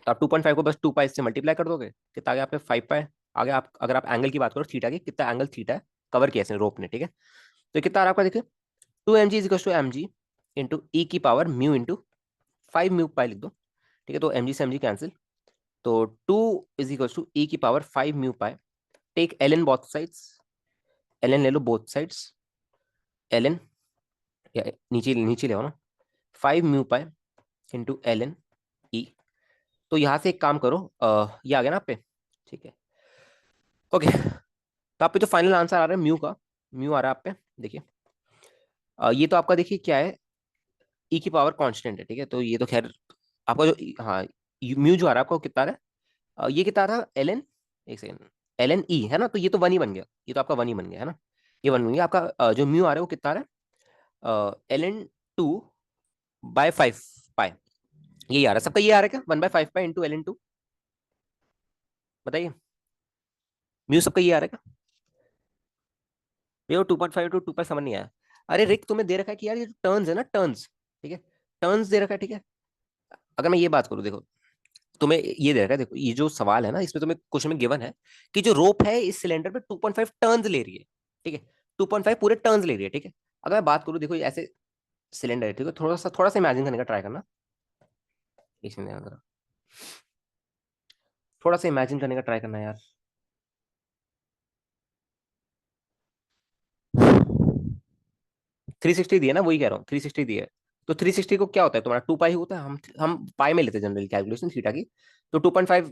Speaker 1: तो आप 2.5 को बस 2 पाई से मल्टीप्लाई कर दोगे, कितना आगे, आप पे 5 पाई आगे। आप अगर आप एंगल की बात करो थीटा की, कितना एंगल थीटा है कवर किया इसने रोप ने, ठीक है। तो कितना आ रहा है आपका, देखिए 2mg is equal to mg into e की power mu into 5 mu pi लिख दो, ठीक है। तो mg से mg कैंसिल, तो 2 इज इक्वल टू ई की power 5 mu pi, take ln both sides, ln ले लो बोथ साइड्स, ln या नीचे नीचे ले आओ ना, 5 म्यू पाई इंटू ln ई। तो यहाँ से एक काम करो, ये आ गया ना आप पे, ठीक है। ओके, तो आप पे जो फाइनल आंसर आ रहा है म्यू का, म्यू आ रहा है आप पे, देखिए। ये तो आपका देखिए क्या है, ई की पावर कांस्टेंट है, ठीक है। तो ये तो खैर आपका जो हाँ, म्यू जो आ रहा है आपको कितना आ रहा है, ये कितना आ रहा है, एल एन, एक सेकेंड, एल एन ई है ना, तो ये तो वन ही बन गया, ये तो आपका वन ही बन गया है ना, ये वन बन गया आपका। जो म्यू आ रहा है वो कितना आ रहा है, एल एन टू बाय 5 पाई, यही आ रहा है सबका, ये आ रहा है क्या, 1/5 pi into L N two, बताइए। म्यू सबका ये आ रहा है क्या, ये वो 2.5 टू 2.7 नहीं आया। अरे रिक, तुम्हें दे रखा है कि यार ये टर्न्स है ना, टर्न्स, ठीक है, टर्न्स दे रखा है, ठीक है। अगर मैं ये बात करूं, देखो तुम्हें ये दे रखा है, देखो ये जो सवाल है ना, इसमें तुम्हें क्वेश्चन में गिवन है कि जो रोप है इस सिलेंडर पे 2.5 टर्न्स ले रही है, ठीक है, 2.5 पूरे टर्न्स ले रही है, ठीक है। अगर मैं बात करूं, देखो ये ऐसे सिलेंडर है, ठीक है, थोड़ा सा इमेजिन करने का ट्राई करना, इसमें अगर थोड़ा सा इमेजिन करने का ट्राई करना यार। 360 दिया ना, वही कह रहा हूँ, 360 दिया है। तो 360 को क्या होता है तुम्हारा, 2 पाई होता है, हम पाई में लेते हैं जनरली कैलकुलेशन थीटा की। तो 2.5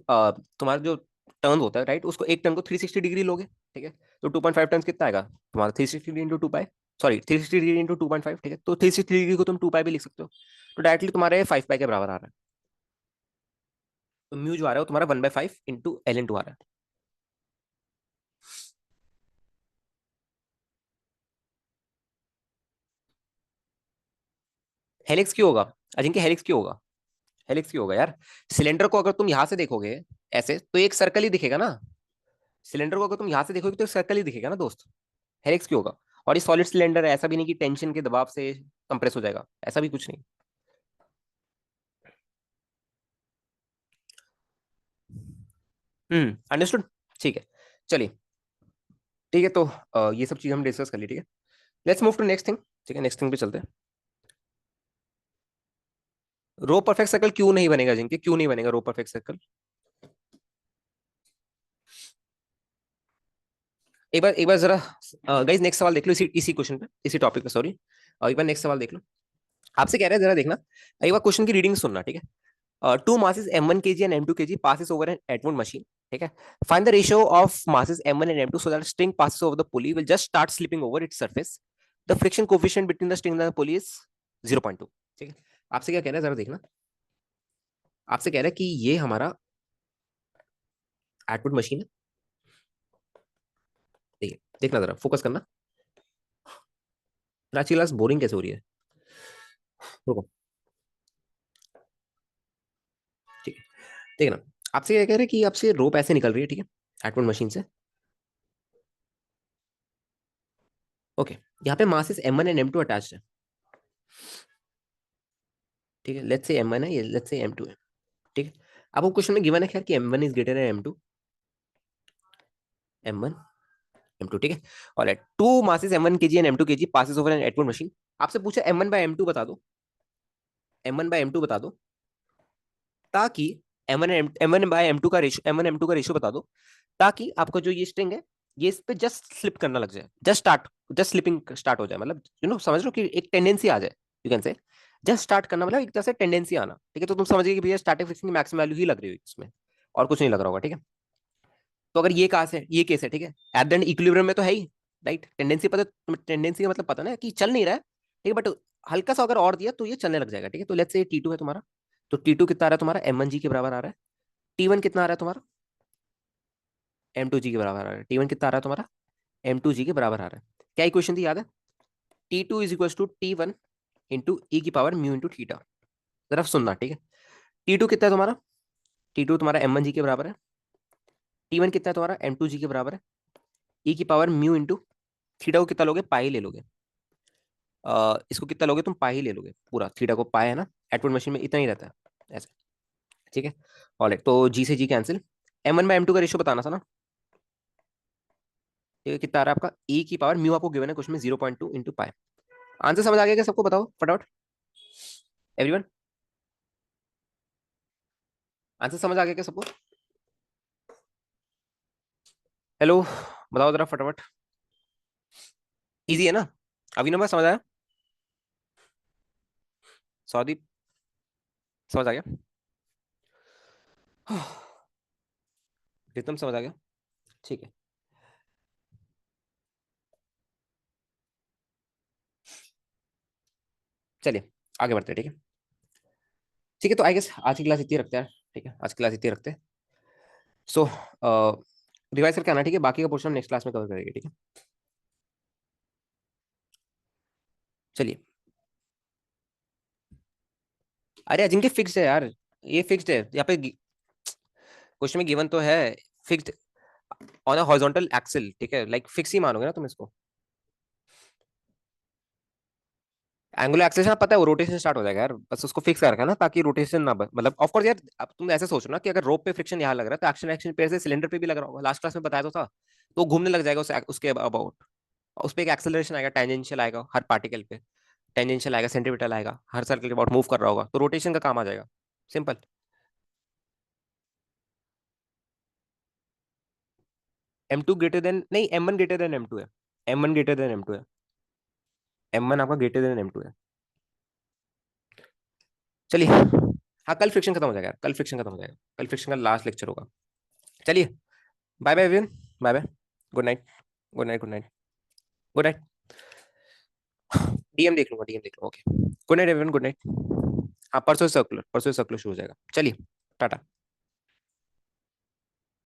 Speaker 1: तुम्हारा जो टर्न होता है, राइट, उसको एक टर्न को 360 डिग्री लोगे, ठीक है। तो 2.5 टर्न कितना आएगा तुम्हारा, 360 डिग्री इंटू 2 पाई, सॉरी 360 डिग्री इंटू 2.5, ठीक है। तो 360 डिग्री को तुम 2 पाई भी लिख सकते हो, तो डायरेक्टली तुम्हारे 5 पाई के बराबर आ रहा है। तो म्यू जो आ रहा है वो तुम्हारा 1/5 इंटू एल इंटू आ रहा है। हेलिक्स क्यों होगा, अजिंक्य हेलिक्स क्यों होगा, हेलिक्स क्यों होगा यार। सिलेंडर को अगर तुम यहां से देखोगे ऐसे, तो एक सर्कल ही दिखेगा ना, सिलेंडर को अगर तुम यहां से देखोगे तो एक सर्कल ही दिखेगा ना दोस्त, हेलिक्स क्यों होगा। और ये सॉलिड सिलेंडर है, ऐसा भी नहीं कि टेंशन के दबाव से कंप्रेस हो जाएगा, ऐसा भी कुछ नहीं। अंडरस्टूड, ठीक है, चलिए, ठीक है। तो ये सब चीज हम डिस्कस कर ली, ठीक है। Let's move to next thing, ठीक है, नेक्स्ट थिंग पे चलते हैं। रो परफेक्ट सर्कल क्यों नहीं बनेगा जिनके, क्यों नहीं बनेगा रो परफेक्ट सर्कल, एक बार जरा गाइस नेक्स्ट सवाल देख लो, इसी इसी क्वेश्चन पे, इसी टॉपिक पे, सॉरी। एक बार नेक्स्ट सवाल देख लो, आपसे कह रहे हैं जरा देखना, एक बार क्वेश्चन की रीडिंग सुनना, ठीक है। Two masses m1 kg and m2 kg passes over an Atwood machine, ठीक है। Find the ratio of masses m1 and m2 so that string passes over the pulley will just start slipping over its surface. The friction coefficient between the string and the pulley is 0.2, ठीक है। आपसे क्या कह रहा है जरा देखना, आपसे कह रहा है कि ये हमारा एटवुड मशीन है, देखिए देखना जरा, फोकस करना। आज की क्लास बोरिंग कैसे हो रही है, रुको, ठीक है, देखना। आपसे क्या कह रहे हैं कि आपसे रोप ऐसे निकल रही है, ठीक है, एटवुड मशीन से, ओके। यहाँ पे masses m1 and m2 attached है, ठीक है। लेट्स से m1 है, ये लेट्स से m2 है, ठीक है। आपको क्वेश्चन में गिवन है खैर कि m1 is greater then m2, m1 m2, ठीक है। और two masses m1 kg and m2 kg passes over an Atwood machine. आपसे पूछा m1 बाय m2 बता दो, m1 बाय m2 बता दो, ताकि m1 बाय m2 का रेशियो, m1 m2 का रेशियो बता दो, ताकि आपका जो ये स्ट्रिंग है, ये इस पे जस्ट स्लिप करना लग जाए, जस्ट स्लिपिंग स्टार्ट हो जाए, मतलब समझ लो कि एक टेंडेंसी आ जाए, you can say just start करना, मतलब एक तरह से टेंडेंसी आना, ठीक है। तो तुम समझिए कि भैया स्टार्टिंग फ्रिक्शन की मैक्सिमम वैल्यू ही लग रही है इसमें, और कुछ नहीं लग रहा होगा, ठीक है। तो अगर ये कहा से ये केस है, ठीक है, एट द एंड इक्विलिब्रियम में तो है ही, राइट, टेंडेंसी पता, टेंडेंसी का मतलब पता ना कि चल नहीं रहा है, ठीक है, बट हल्का सा अगर और दिया तो ये चलने लग जाएगा, ठीक है। तो लेट्स से T2 है तुम्हारा, तो T2 कितना आ रहा है तुम्हारा, M1G के बराबर आ रहा है। T1 कितना आ रहा है तुम्हारा, M2G के बराबर आ रहा है। T1 कितना आ रहा है तुम्हारा, M2G के बराबर आ रहा है। क्या इक्वेशन थी याद है, T2 is equal to T1 into e की पावर म्यू इंटू थीटा, जरा सुनना, ठीक है। T2 कितना है तुम्हारा? T2 तुम्हारा M1 जी के बराबर है। T1 कितना है तुम्हारा? M2 जी के बराबर है। ई की पावर म्यू इंटू थीटा को कितना लोगे? पाई ले लोगे। इसको कितना लोगे तुम? पाई ले लोगे पूरा, थीटा को पाई है ना, एटवोड मशीन में इतना ही रहता है ऐसे। ठीक है। ऑलराइट, तो जी से जी कैंसिल। M1/M2 का रेशियो बताना था ना। ठीक है, कितना आ रहा है आपका? ई की पावर म्यू आपको गिवन है कुछ में 0.2 इंटू पाई। आंसर समझ आ गया क्या सबको? बताओ फटाफट, एवरीवन। आंसर समझ आ गया क्या सबको? हेलो, बताओ जरा फटाफट। इजी है ना? अभी ना समझ आया? सौदी, समझ आ गया? रितम समझ आ गया? ठीक है, चलिए आगे बढ़ते हैं। ठीक है, ठीक है, तो आई गेस आज की क्लास इतनी रखते हैं। ठीक है, आज की क्लास इतनी रखते हैं। सो रिवाइज करके आना, ठीक है? बाकी का पोर्शन हम नेक्स्ट क्लास में कवर करेंगे। ठीक है, चलिए। अरे अजिंक्य फिक्स्ड है यार, ये फिक्स्ड है यहाँ पे। क्वेश्चन में गिवन तो है fixed on a horizontal axle. ठीक है, लाइक फिक्स ही मानोगे ना तुम इसको। एंगुलर एक्सेलेरेशन पता है, वो रोटेशन स्टार्ट हो जाएगा यार, बस उसको फिक्स कर रखा है ना, ताकि रोटेशन ना मतलब ऑफ कोर्स यार। अब तुम ऐसे सोचो ना कि अगर रोप पे फ्रिक्शन यहाँ लग रहा है, तो एक्शन एक्शन पेयर से सिलेंडर पे भी लग रहा होगा। लास्ट क्लास में बताया तो था। तो वो घूमने लग जाएगा उसके अबाउट। उस पर एक एक्सेलरेशन आएगा, टेंजेंशियल आएगा हर पार्टिकल पे। टेंजेंशियल आएगा, सेंटीमीटर आएगा, हर सर्कल के अबाउट मूव कर रहा होगा, तो रोटेशन का काम आ जाएगा। सिंपल। M2 ग्रेटर देन नहीं, M1 ग्रेटर देन M2 है। M1 ग्रेटर देन M2 है। M1 आपका ग्रेटर देन M2 है। चलिए, हाँ कल फ्रिक्शन खत्म हो जाएगा यार, कल फ्रिक्शन खत्म हो जाएगा, कल फ्रिक्शन का लास्ट लेक्चर होगा। चलिए, bye bye everyone, bye bye. Good night, good night, good night, good night. DM देख लूंगा, डीएम देख लूंगा। Okay, good night everyone, good night. हाँ परसों सर्कुलर, परसों सर्कुलर शुरू हो जाएगा। चलिए, टाटा।